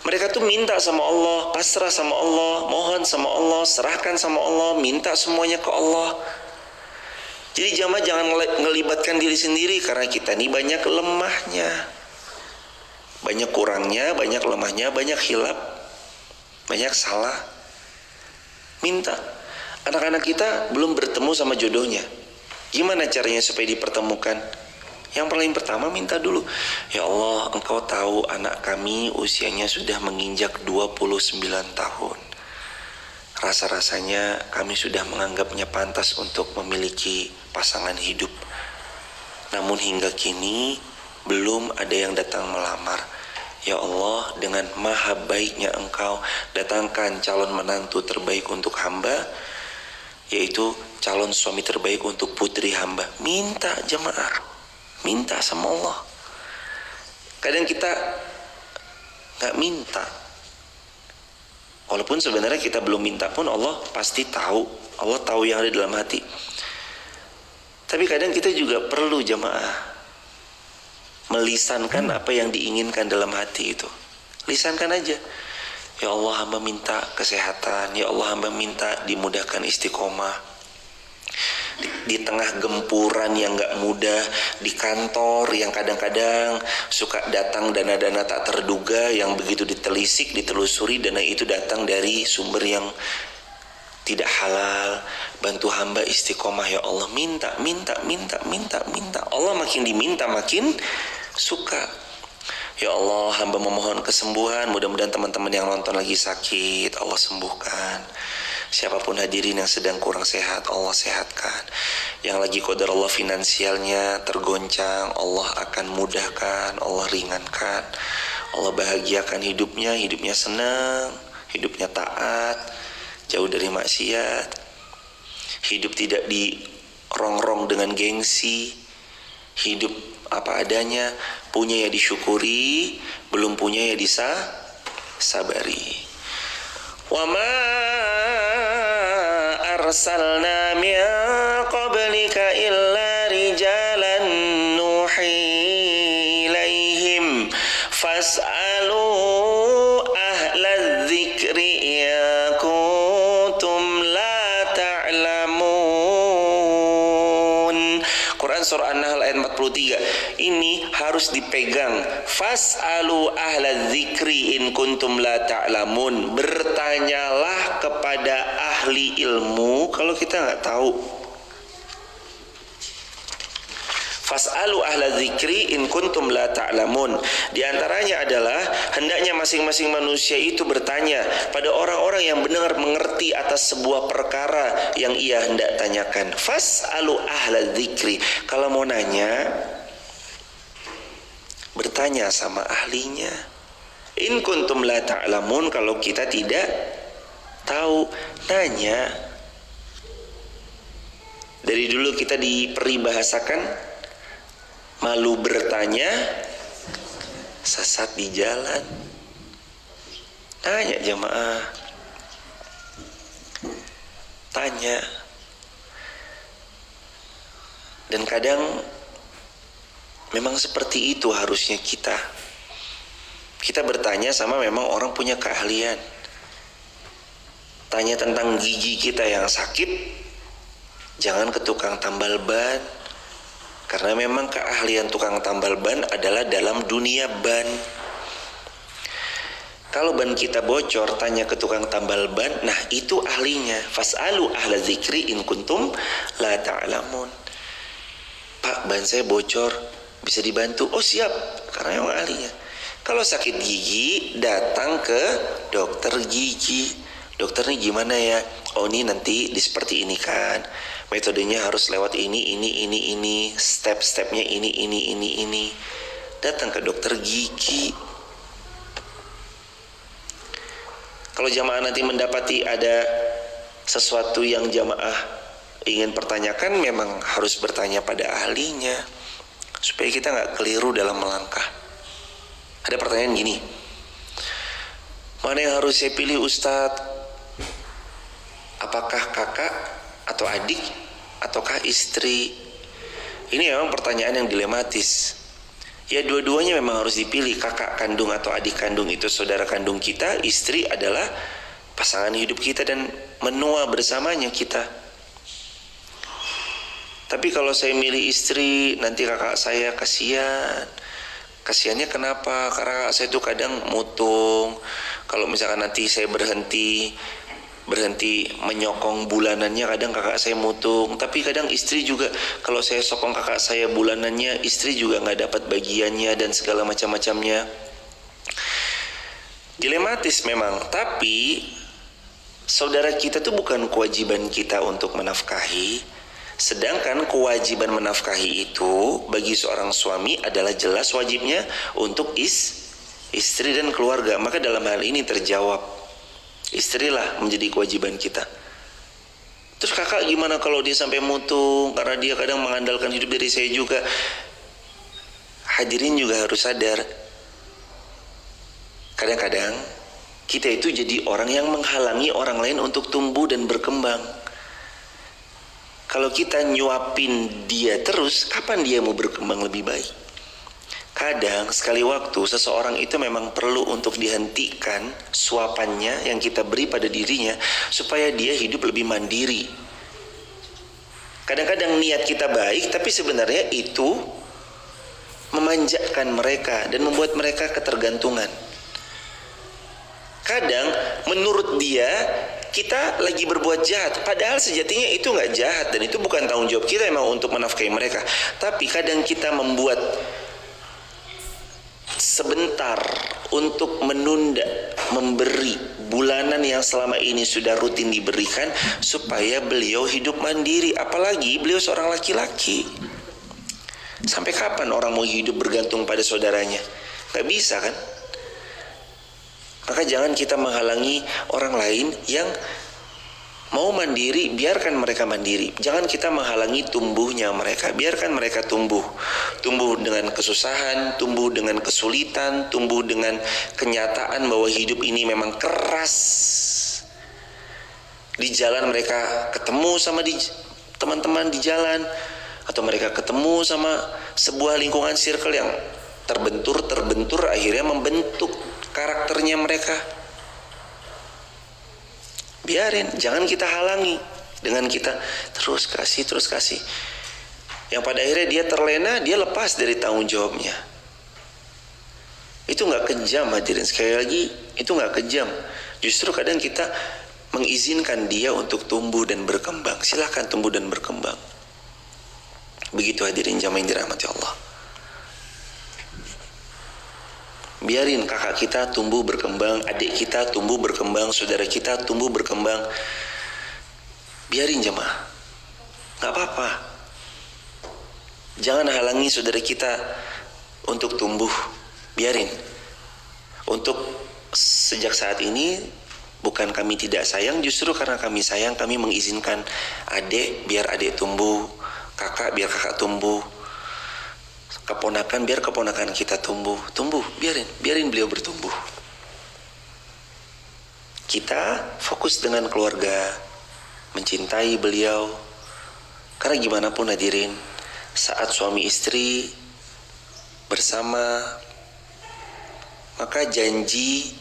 Mereka tuh minta sama Allah, pasrah sama Allah, mohon sama Allah, serahkan sama Allah, minta semuanya ke Allah. Jadi jamaah jangan ngelibatkan diri sendiri, karena kita ini banyak lemahnya, banyak kurangnya, banyak lemahnya, banyak hilap, banyak salah. Minta. Anak-anak kita belum bertemu sama jodohnya. Gimana caranya supaya dipertemukan? Yang paling pertama minta dulu. Ya Allah, Engkau tahu anak kami usianya sudah menginjak 29 tahun. Rasa-rasanya kami sudah menganggapnya pantas untuk memiliki pasangan hidup. Namun hingga kini belum ada yang datang melamar. Ya Allah, dengan maha baiknya Engkau datangkan calon menantu terbaik untuk hamba, yaitu calon suami terbaik untuk putri hamba. Minta jemaah. Minta sama Allah. Kadang kita gak minta, walaupun sebenarnya kita belum minta pun Allah pasti tahu. Allah tahu yang ada dalam hati. Tapi kadang kita juga perlu jemaah melisankan apa yang diinginkan dalam hati itu. Lisankan aja. Ya Allah, hamba minta kesehatan. Ya Allah, hamba minta dimudahkan istiqomah. Di tengah gempuran yang gak mudah, di kantor yang kadang-kadang suka datang dana-dana tak terduga yang begitu ditelisik, ditelusuri, dana itu datang dari sumber yang tidak halal. Bantu hamba istiqomah ya Allah. Minta. Allah makin diminta makin suka. Ya Allah, hamba memohon kesembuhan. Mudah-mudahan teman-teman yang nonton lagi sakit, Allah sembuhkan. Siapapun hadirin yang sedang kurang sehat, Allah sehatkan. Yang lagi qadar Allah finansialnya tergoncang, Allah akan mudahkan, Allah ringankan. Allah bahagiakan hidupnya senang, hidupnya taat, jauh dari maksiat. Hidup tidak dirongrong dengan gengsi. Hidup apa adanya, punya ya disyukuri, belum punya ya disabari. Wa ma arsalna min qablika illa rijalan nuhi ilaihim fas'alu ahla dzikri ya kuntum la ta'lamun. Quran surah An-Nahl ayat 43. Ini harus dipegang. Fas'alu ahla dzikri in kuntum la ta'lamun. Bertanyalah kepada ahli ilmu kalau kita nggak tahu. Fas'alu ahla dzikri in kuntum la ta'lamun. Di antaranya adalah hendaknya masing-masing manusia itu bertanya pada orang-orang yang benar mengerti atas sebuah perkara yang ia hendak tanyakan. Fas'alu ahla dzikri. Kalau mau nanya, bertanya sama ahlinya. In kuntum la ta'lamun, kalau kita tidak tahu, nanya. Dari dulu kita diperibahasakan malu bertanya, sesat di jalan. Tanya jemaah, tanya. Dan kadang memang seperti itu harusnya kita bertanya sama memang orang punya keahlian. Tanya tentang gigi kita yang sakit, jangan ke tukang tambal ban, karena memang keahlian tukang tambal ban adalah dalam dunia ban. Kalau ban kita bocor, tanya ke tukang tambal ban, nah itu ahlinya. Fas'alu ahla dzikri in kuntum la ta'lamun. Pak, ban saya bocor, bisa dibantu? Oh siap, karena memang ahlinya. Kalau sakit gigi, datang ke dokter gigi. Dokter ini gimana ya? Oh ini nanti seperti ini kan. Metodenya harus lewat ini. Step-stepnya ini. Datang ke dokter gigi. Kalau jamaah nanti mendapati ada sesuatu yang jamaah ingin pertanyakan, memang harus bertanya pada ahlinya, supaya kita nggak keliru dalam melangkah. Ada pertanyaan gini, mana yang harus saya pilih Ustadz? Apakah kakak atau adik ataukah istri? Ini memang pertanyaan yang dilematis. Ya dua-duanya memang harus dipilih. Kakak kandung atau adik kandung itu saudara kandung kita. Istri adalah pasangan hidup kita dan menua bersamanya kita. Tapi kalau saya milih istri, nanti kakak saya kasihan. Kasihannya kenapa? Karena kakak saya itu kadang mutung. Kalau misalkan nanti saya berhenti menyokong bulanannya, kadang kakak saya mutung. Tapi kadang istri juga, kalau saya sokong kakak saya bulanannya, istri juga nggak dapat bagiannya dan segala macam-macamnya. Dilematis memang. Tapi saudara kita tuh bukan kewajiban kita untuk menafkahi. Sedangkan kewajiban menafkahi itu bagi seorang suami adalah jelas wajibnya untuk istri dan keluarga. Maka dalam hal ini terjawab, istrilah menjadi kewajiban kita. Terus kakak gimana kalau dia sampai mutung karena dia kadang mengandalkan hidup dari saya juga? Hadirin juga harus sadar, kadang-kadang kita itu jadi orang yang menghalangi orang lain untuk tumbuh dan berkembang. Kalau kita nyuapin dia terus, kapan dia mau berkembang lebih baik? Kadang sekali waktu seseorang itu memang perlu untuk dihentikan suapannya yang kita beri pada dirinya supaya dia hidup lebih mandiri. Kadang-kadang niat kita baik, tapi sebenarnya itu memanjakan mereka dan membuat mereka ketergantungan. Kadang menurut dia kita lagi berbuat jahat, padahal sejatinya itu nggak jahat dan itu bukan tanggung jawab kita memang untuk menafkahi mereka. Tapi kadang kita membuat sebentar untuk menunda memberi bulanan yang selama ini sudah rutin diberikan supaya beliau hidup mandiri. Apalagi beliau seorang laki-laki. Sampai kapan orang mau hidup bergantung pada saudaranya? Gak bisa kan? Maka jangan kita menghalangi orang lain yang mau mandiri, biarkan mereka mandiri. Jangan kita menghalangi tumbuhnya mereka, biarkan mereka tumbuh. Tumbuh dengan kesusahan, tumbuh dengan kesulitan, tumbuh dengan kenyataan bahwa hidup ini memang keras. Di jalan mereka ketemu sama teman-teman di jalan, atau mereka ketemu sama sebuah lingkungan circle yang terbentur akhirnya membentuk karakternya mereka. Biarin, jangan kita halangi dengan kita terus kasih. Yang pada akhirnya dia terlena, dia lepas dari tanggung jawabnya. Itu nggak kejam hadirin, sekali lagi itu nggak kejam. Justru kadang kita mengizinkan dia untuk tumbuh dan berkembang. Silahkan tumbuh dan berkembang. Begitu hadirin jamaah yang dirahmati Allah. Biarin kakak kita tumbuh berkembang, adik kita tumbuh berkembang, saudara kita tumbuh berkembang. Biarin jemaah, gak apa-apa. Jangan halangi saudara kita untuk tumbuh. Biarin. Untuk sejak saat ini, bukan kami tidak sayang, justru karena kami sayang, kami mengizinkan adik biar adik tumbuh, kakak biar kakak tumbuh, keponakan biar keponakan kita tumbuh, biarin beliau bertumbuh. Kita fokus dengan keluarga, mencintai beliau. Karena gimana pun hadirin, saat suami istri bersama, maka janji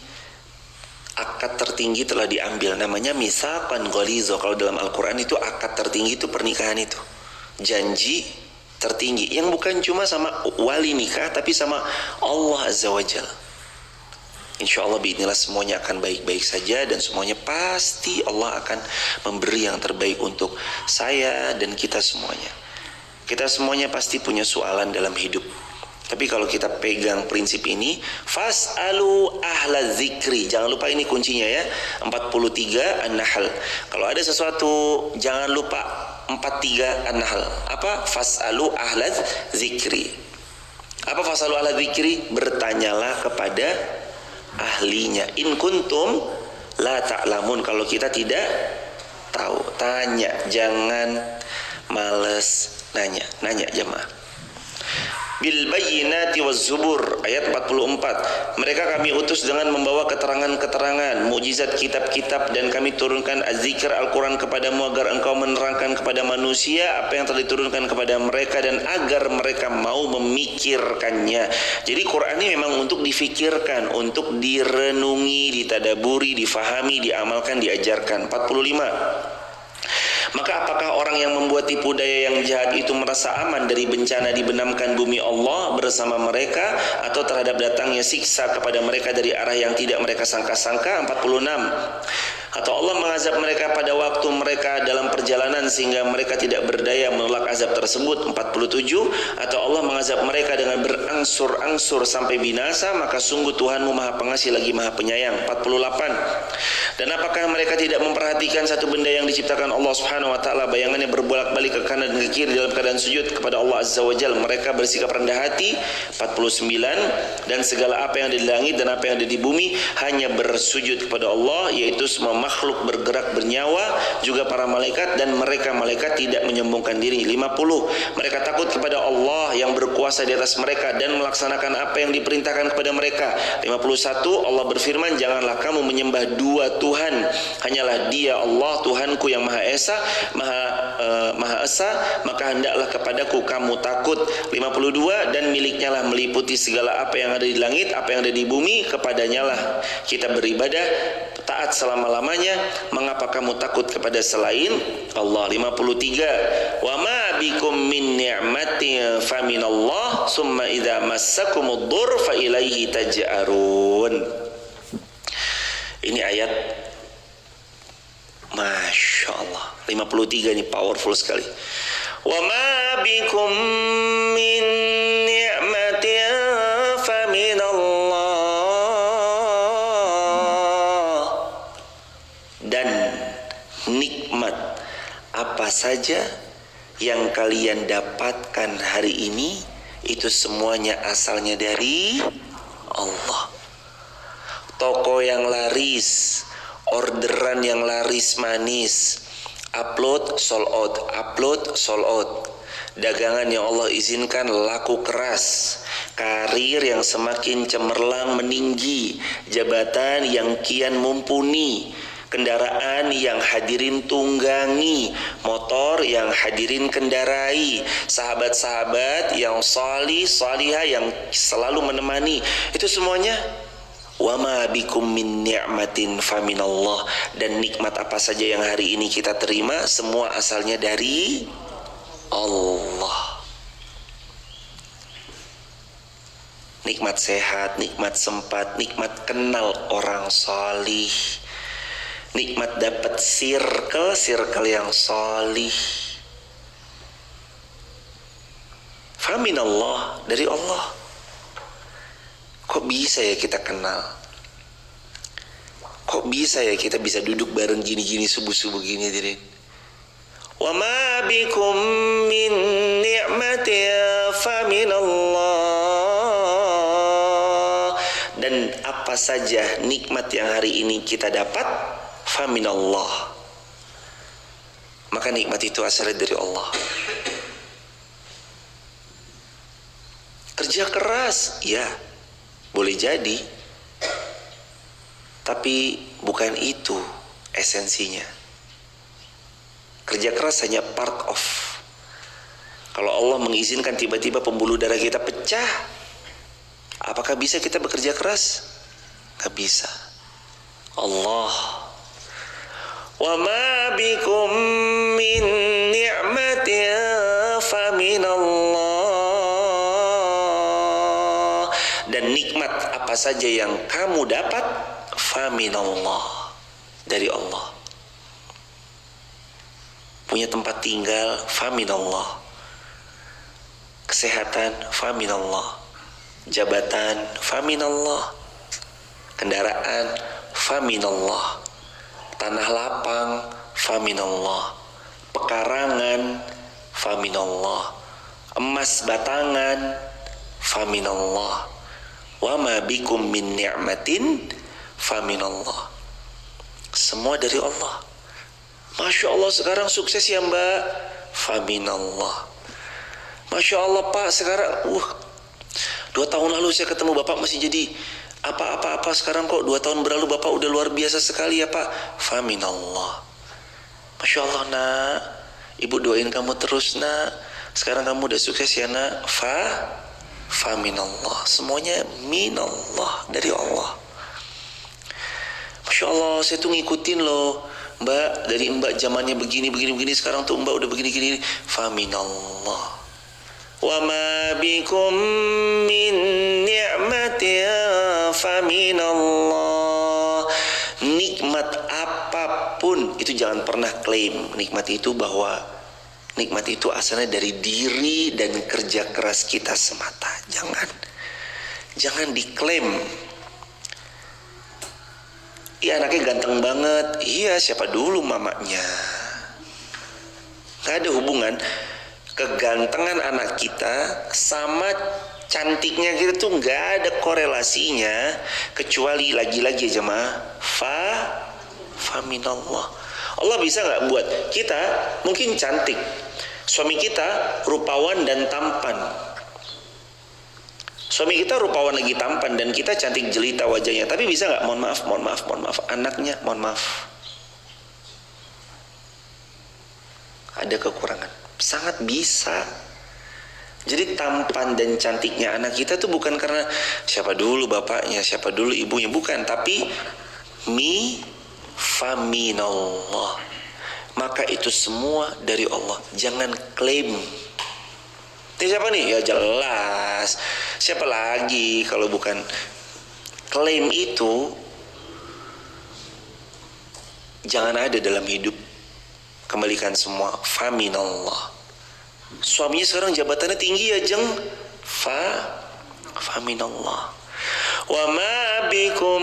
akad tertinggi telah diambil, namanya mitsaqan ghaliza. Kalau dalam Al-Quran itu akad tertinggi itu pernikahan itu, janji tertinggi yang bukan cuma sama wali nikah tapi sama Allah Azza wa Jalla. Insya Allah biidznillah semuanya akan baik-baik saja dan semuanya pasti Allah akan memberi yang terbaik untuk saya dan kita semuanya. Kita semuanya pasti punya soalan dalam hidup. Tapi kalau kita pegang prinsip ini, fas'alu ahla dzikri. Jangan lupa ini kuncinya ya. 43 An-Nahl. Kalau ada sesuatu jangan lupa 43 An-Nahl. Apa? Fas'alu ahla dzikri. Apa fas'alu ahla dzikri? Bertanyalah kepada ahlinya. In kuntum la ta'lamun. Kalau kita tidak tahu, tanya. Jangan males nanya jemaah. bil bayyinati waz zubur, ayat 44. Mereka kami utus dengan membawa keterangan-keterangan, mukjizat kitab-kitab, dan kami turunkan az-zikr Al-Quran kepadamu agar engkau menerangkan kepada manusia apa yang telah diturunkan kepada mereka dan agar mereka mau memikirkannya. Jadi Quran ini memang untuk difikirkan, untuk direnungi, ditadaburi, difahami, diamalkan, diajarkan. 45. Maka apakah orang yang membuat tipu daya yang jahat itu merasa aman dari bencana dibenamkan bumi Allah bersama mereka, atau terhadap datangnya siksa kepada mereka dari arah yang tidak mereka sangka-sangka? 46. Atau Allah mengazab mereka pada waktu mereka dalam perjalanan sehingga mereka tidak berdaya menolak azab tersebut? 47. Atau Allah mengazab mereka dengan berangsur-angsur sampai binasa, maka sungguh Tuhanmu Maha Pengasih lagi Maha Penyayang. 48. Dan apakah mereka tidak memperhatikan satu benda yang diciptakan Allah Subhanahu wa taala, bayangannya berbolak-balik ke kanan dan ke kiri dalam keadaan sujud kepada Allah Azza wa Jalla, mereka bersikap rendah hati? 49. Dan segala apa yang ada di langit dan apa yang ada di bumi hanya bersujud kepada Allah, yaitu semua makhluk bergerak bernyawa, juga para malaikat, dan mereka malaikat tidak menyombongkan diri. 50. Mereka takut kepada Allah yang berkuasa di atas mereka dan melaksanakan apa yang diperintahkan kepada mereka. 51. Allah berfirman, janganlah kamu menyembah dua Tuhan, hanyalah Dia Allah Tuhanku yang Maha Esa, Maha Esa, maka hendaklah kepadaku kamu takut. 52. Dan miliknya lah meliputi segala apa yang ada di langit, apa yang ada di bumi, kepadanya lah kita beribadah, taat selama-lamanya. Mengapa kamu takut kepada selain Allah? 53. Wa ma bikum min ni'matin fa minallah summa idza massakumud dhurr fa ilaihi taj'arun. Ini ayat Masya Allah 53, ini powerful sekali. Wa ma bikum min ni'matin fa minallah. Dan nikmat apa saja yang kalian dapatkan hari ini, itu semuanya asalnya dari Allah. Toko yang laris, orderan yang laris manis, upload sold out, upload sold out. Dagangan yang Allah izinkan laku keras, karir yang semakin cemerlang meninggi, jabatan yang kian mumpuni, kendaraan yang hadirin tunggangi, motor yang hadirin kendarai, sahabat-sahabat yang salih salihah yang selalu menemani, itu semuanya wa ma bikum min ni'matin fa minallah. Dan nikmat apa saja yang hari ini kita terima, semua asalnya dari Allah. Nikmat sehat, nikmat sempat, nikmat kenal orang salih, nikmat dapat circle yang salih, fa minallah, dari Allah. Kok bisa ya kita kenal? Kok bisa ya kita bisa duduk bareng gini-gini subuh-subuh gini, Dirin? Wa ma bikum min ni'matin fa minallah. Dan apa saja nikmat yang hari ini kita dapat, fa minallah, maka nikmat itu asalnya dari Allah. Kerja keras, ya boleh jadi, tapi bukan itu esensinya. Kerja keras hanya part of. Kalau Allah mengizinkan tiba-tiba pembuluh darah kita pecah, apakah bisa kita bekerja keras? Gak bisa. Allah, wa ma bikum min ni'matin fa minallah. Dan nikmat apa saja yang kamu dapat, fa minallah, dari Allah. Punya tempat tinggal, fa minallah. Kesehatan, fa minallah. Jabatan, fa minallah. Kendaraan, fa minallah. Tanah lapang, fa minallah. Pekarangan, fa minallah. Emas batangan, fa minallah. Wa ma bikum min ni'matin fa minallah. Semua dari Allah. Masya Allah sekarang sukses ya Mbak, fa minallah. Masya Allah Pak sekarang 2 tahun lalu saya ketemu Bapak masih jadi apa-apa-apa, sekarang kok 2 tahun berlalu Bapak udah luar biasa sekali ya Pak. Faminallah. Masya Allah nak, Ibu doain kamu terus nak. Sekarang kamu udah sukses ya nak. Faminallah. Semuanya minallah, dari Allah. Masya Allah, saya tuh ngikutin loh Mbak, dari Mbak zamannya begini, sekarang tuh Mbak udah begini. Faminallah. Wa ma bikum min ni'matin faminallah. Nikmat apapun itu jangan pernah klaim nikmat itu, bahwa nikmat itu asalnya dari diri dan kerja keras kita semata. Jangan diklaim. Iya anaknya ganteng banget. Iya, siapa dulu mamanya? Gak ada hubungan kegantengan anak kita sama cantiknya kita tuh gak ada korelasinya, kecuali lagi-lagi ya jemaah, faminallah. Allah bisa gak buat kita mungkin cantik, suami kita rupawan dan tampan, suami kita rupawan lagi tampan dan kita cantik jelita wajahnya, tapi bisa gak mohon maaf anaknya mohon maaf ada kekurangan? Sangat bisa. Jadi tampan dan cantiknya anak kita tuh bukan karena siapa dulu bapaknya, siapa dulu ibunya, bukan, tapi faminallah. Maka itu semua dari Allah. Jangan klaim. Ini siapa nih? Ya jelas. Siapa lagi kalau bukan klaim itu? Jangan ada dalam hidup. Kembalikan semua faminallah. Suaminya sekarang jabatannya tinggi ya jeng, faminallah. Wa ma bikum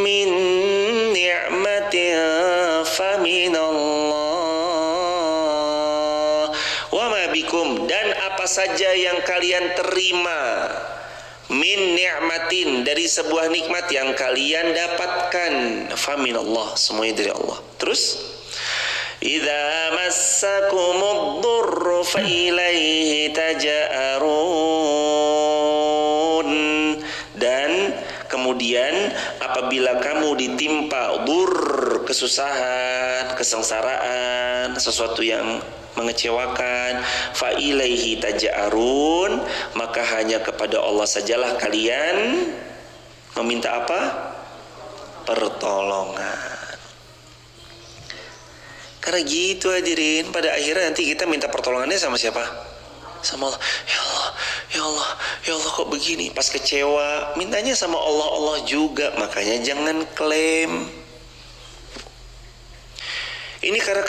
min ni'matin faminallah. Wa ma bikum, dan apa saja yang kalian terima, min ni'matin, dari sebuah nikmat yang kalian dapatkan, faminallah, semuanya dari Allah. Terus idza massakumud durru fa ilaihi taja'arun, dan kemudian apabila kamu ditimpa kesusahan, kesengsaraan, sesuatu yang mengecewakan, fa ilaihi taja'arun, maka hanya kepada Allah sajalah kalian meminta apa? Pertolongan. Karena gitu hadirin, pada akhirnya nanti kita minta pertolongannya sama siapa? Sama Allah. Ya Allah kok begini? Pas kecewa, mintanya sama Allah juga. Makanya jangan klaim. Ini karena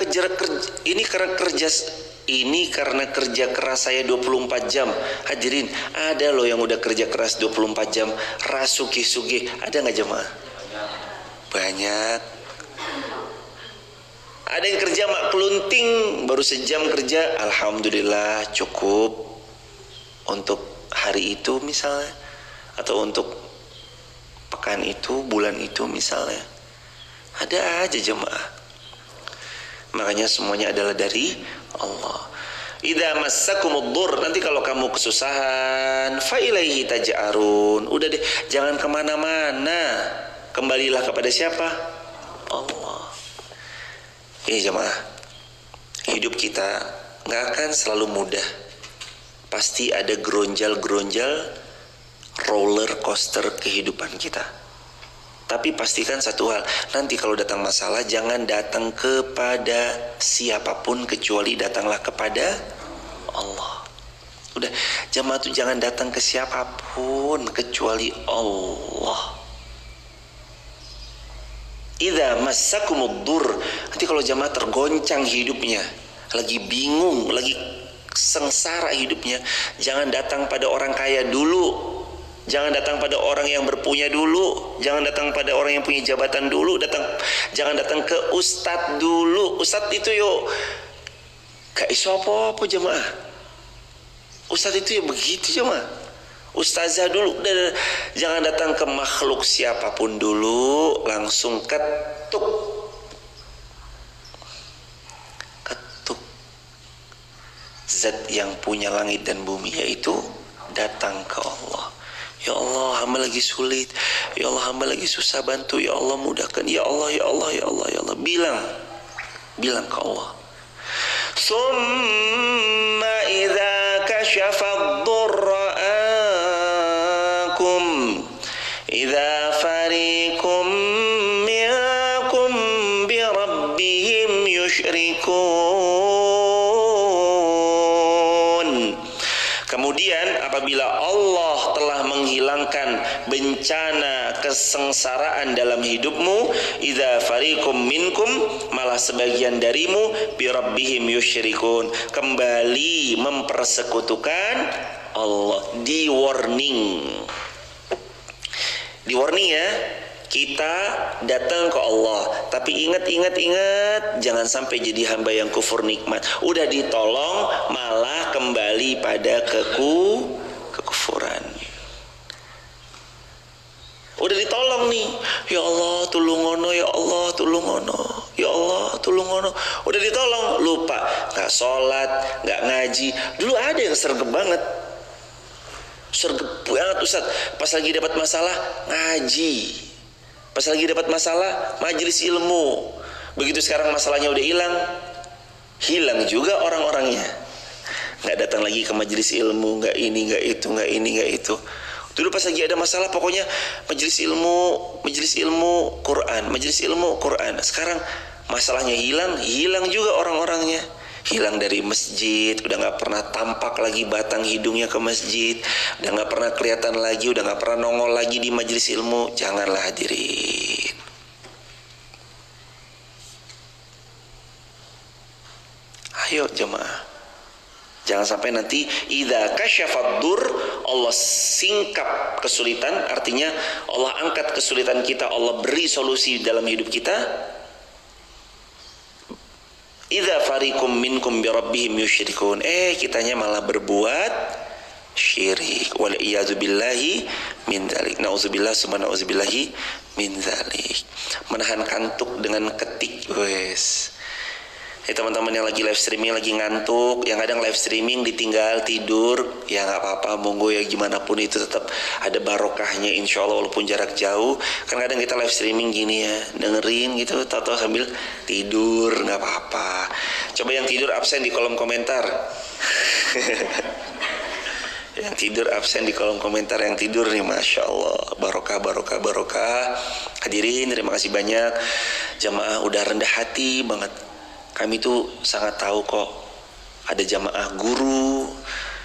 kerja keras saya 24 jam. Hadirin, ada loh yang udah kerja keras 24 jam, rasugih-sugih. Ada nggak jemaah? Banyak. Ada yang kerja mak kelunting, baru sejam kerja, alhamdulillah cukup untuk hari itu misalnya, atau untuk pekan itu, bulan itu misalnya. Ada aja jemaah. Makanya semuanya adalah dari Allah. Idza massakumud dur, nanti kalau kamu kesusahan, fa ilaihi taj'arun. Udah deh, jangan kemana-mana, kembalilah kepada siapa? Allah. Ini jemaah, hidup kita gak akan selalu mudah. Pasti ada geronjal-geronjal roller coaster kehidupan kita. Tapi pastikan satu hal, nanti kalau datang masalah jangan datang kepada siapapun, kecuali datanglah kepada Allah. Udah, jemaah tuh jangan datang ke siapapun kecuali Allah. Idza massakumud dur, nanti kalau jamaah tergoncang hidupnya, lagi bingung, lagi sengsara hidupnya, jangan datang pada orang kaya dulu, jangan datang pada orang yang berpunya dulu, jangan datang pada orang yang punya jabatan dulu, jangan datang ke ustadz dulu. Ustadz itu yo gak iso apa-apa jamaah. Ustadz itu ya begitu jamaah. Ustazah dulu, jangan datang ke makhluk siapapun dulu, langsung ketuk zat yang punya langit dan bumi, yaitu datang ke Allah. Ya Allah, hamba lagi sulit. Ya Allah, hamba lagi susah, bantu. Ya Allah, mudahkan. Ya Allah, ya Allah, ya Allah, ya Allah. Bilang ke Allah. Summa idza kashafa ad-durra ankum idza fariqum minkum bi rabbihim yusyrikun. Kemudian apabila Allah telah menghilangkan bencana kesengsaraan dalam hidupmu, idza fariqum minkum, malah sebagian darimu bi rabbihim yusyrikun, kembali mempersekutukan Allah. Di warning ya, kita datang ke Allah, tapi ingat, jangan sampai jadi hamba yang kufur nikmat. Udah ditolong malah kembali pada kekufuran. Udah ditolong nih, ya Allah tulungono, ya Allah tulungono, ya Allah tulungono. Udah ditolong, lupa, nggak sholat, nggak ngaji. Dulu ada yang sergap banget Ustaz, pas lagi dapat masalah ngaji, pas lagi dapat masalah majelis ilmu. Begitu sekarang masalahnya udah hilang juga orang-orangnya, nggak datang lagi ke majelis ilmu, nggak ini, nggak itu, nggak ini, nggak itu. Dulu pas lagi ada masalah pokoknya majelis ilmu Quran, majelis ilmu Quran. Sekarang masalahnya hilang juga orang-orangnya. Hilang dari masjid, udah nggak pernah tampak lagi batang hidungnya ke masjid, udah nggak pernah kelihatan lagi, udah nggak pernah nongol lagi di majelis ilmu. Janganlah hadirin. Ayo jemaah, jangan sampai nanti idza kasyafad dur, Allah singkap kesulitan, artinya Allah angkat kesulitan kita, Allah beri solusi dalam hidup kita. Idza fariqum minkum bi rabbihim yusyrikun, kitanya malah berbuat syirik. Wal iyadu billahi min dzalik. Nauzubillah summa nauzubillahi min dzalik. Menahan kantuk dengan ketik, wes. Teman-teman yang lagi live streaming lagi ngantuk, yang kadang live streaming ditinggal tidur, ya nggak apa-apa, monggo ya, gimana pun itu tetap ada barokahnya insya Allah walaupun jarak jauh. Kan kadang kita live streaming gini ya, dengerin gitu, tahu-tahu sambil tidur, nggak apa-apa. Coba yang tidur absen di kolom komentar. Yang tidur absen di kolom komentar, yang tidur nih, masya Allah, barokah. Hadirin, terima kasih banyak. Jamaah udah rendah hati banget. Kami tuh sangat tahu kok, ada jamaah guru,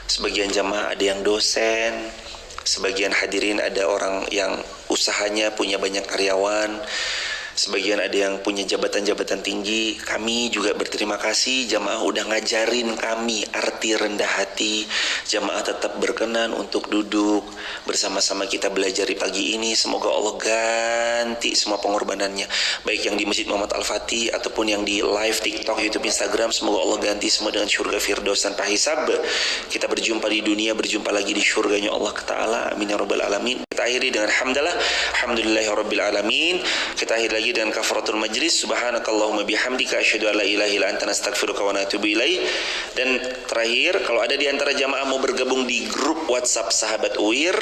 sebagian jamaah ada yang dosen, sebagian hadirin ada orang yang usahanya punya banyak karyawan, sebagian ada yang punya jabatan-jabatan tinggi. Kami juga berterima kasih, jamaah udah ngajarin kami arti rendah hati. Jamaah tetap berkenan untuk duduk bersama-sama kita belajar di pagi ini. Semoga Allah ganti semua pengorbanannya, baik yang di Masjid Muhammad Al-Fatih ataupun yang di live TikTok, YouTube, Instagram. Semoga Allah ganti semua dengan surga firdaus tanpa hisab. Kita berjumpa di dunia, berjumpa lagi di surganya Allah Ta'ala. Amin ya rabbal alamin. Kita akhiri dengan alhamdulillahirabbil alamin. Kita akhiri lagi dengan kafaratul majlis. Subhanakallahumma bihamdika asyhadu an la ilaha illa anta astaghfiruka wa atubu ilaik. Dan terakhir, kalau ada di antara jamaah mau bergabung di grup WhatsApp Sahabat UIR,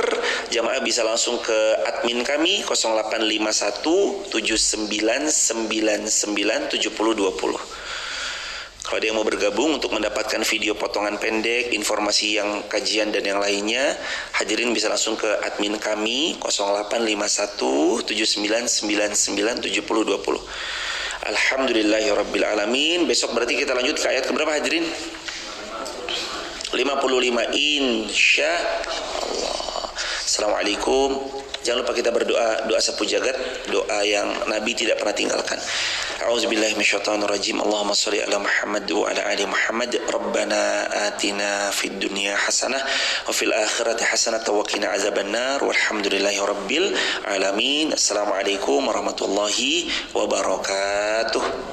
jamaah bisa langsung ke admin kami 0851 7999 7020. Kalau ada yang mau bergabung untuk mendapatkan video potongan pendek, informasi yang kajian dan yang lainnya, hadirin bisa langsung ke admin kami 0851 7999 7020. Alhamdulillahirabbil alamin. Besok berarti kita lanjut ke ayat keberapa hadirin? 55 insya Allah. Assalamualaikum. Jangan lupa kita berdoa, doa sapu jagat, doa yang Nabi tidak pernah tinggalkan. A'udzubillahi minasyaitonirrajim. Allahumma shalli ala Muhammad wa ala ali Muhammad. Rabbana atina fid dunya hasanah wa fil akhirati hasanah wa qina azabannar. Walhamdulillahi rabbil alamin. Assalamualaikum warahmatullahi wabarakatuh.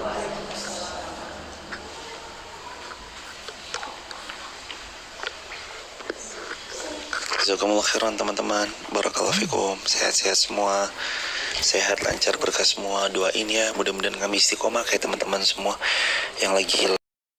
Jazakumullah khairan teman-teman. Barakallahu fikum. Sehat-sehat semua. Sehat, lancar, berkah semua. Doain ya, mudah-mudahan kami istiqomah kayak teman-teman semua yang lagi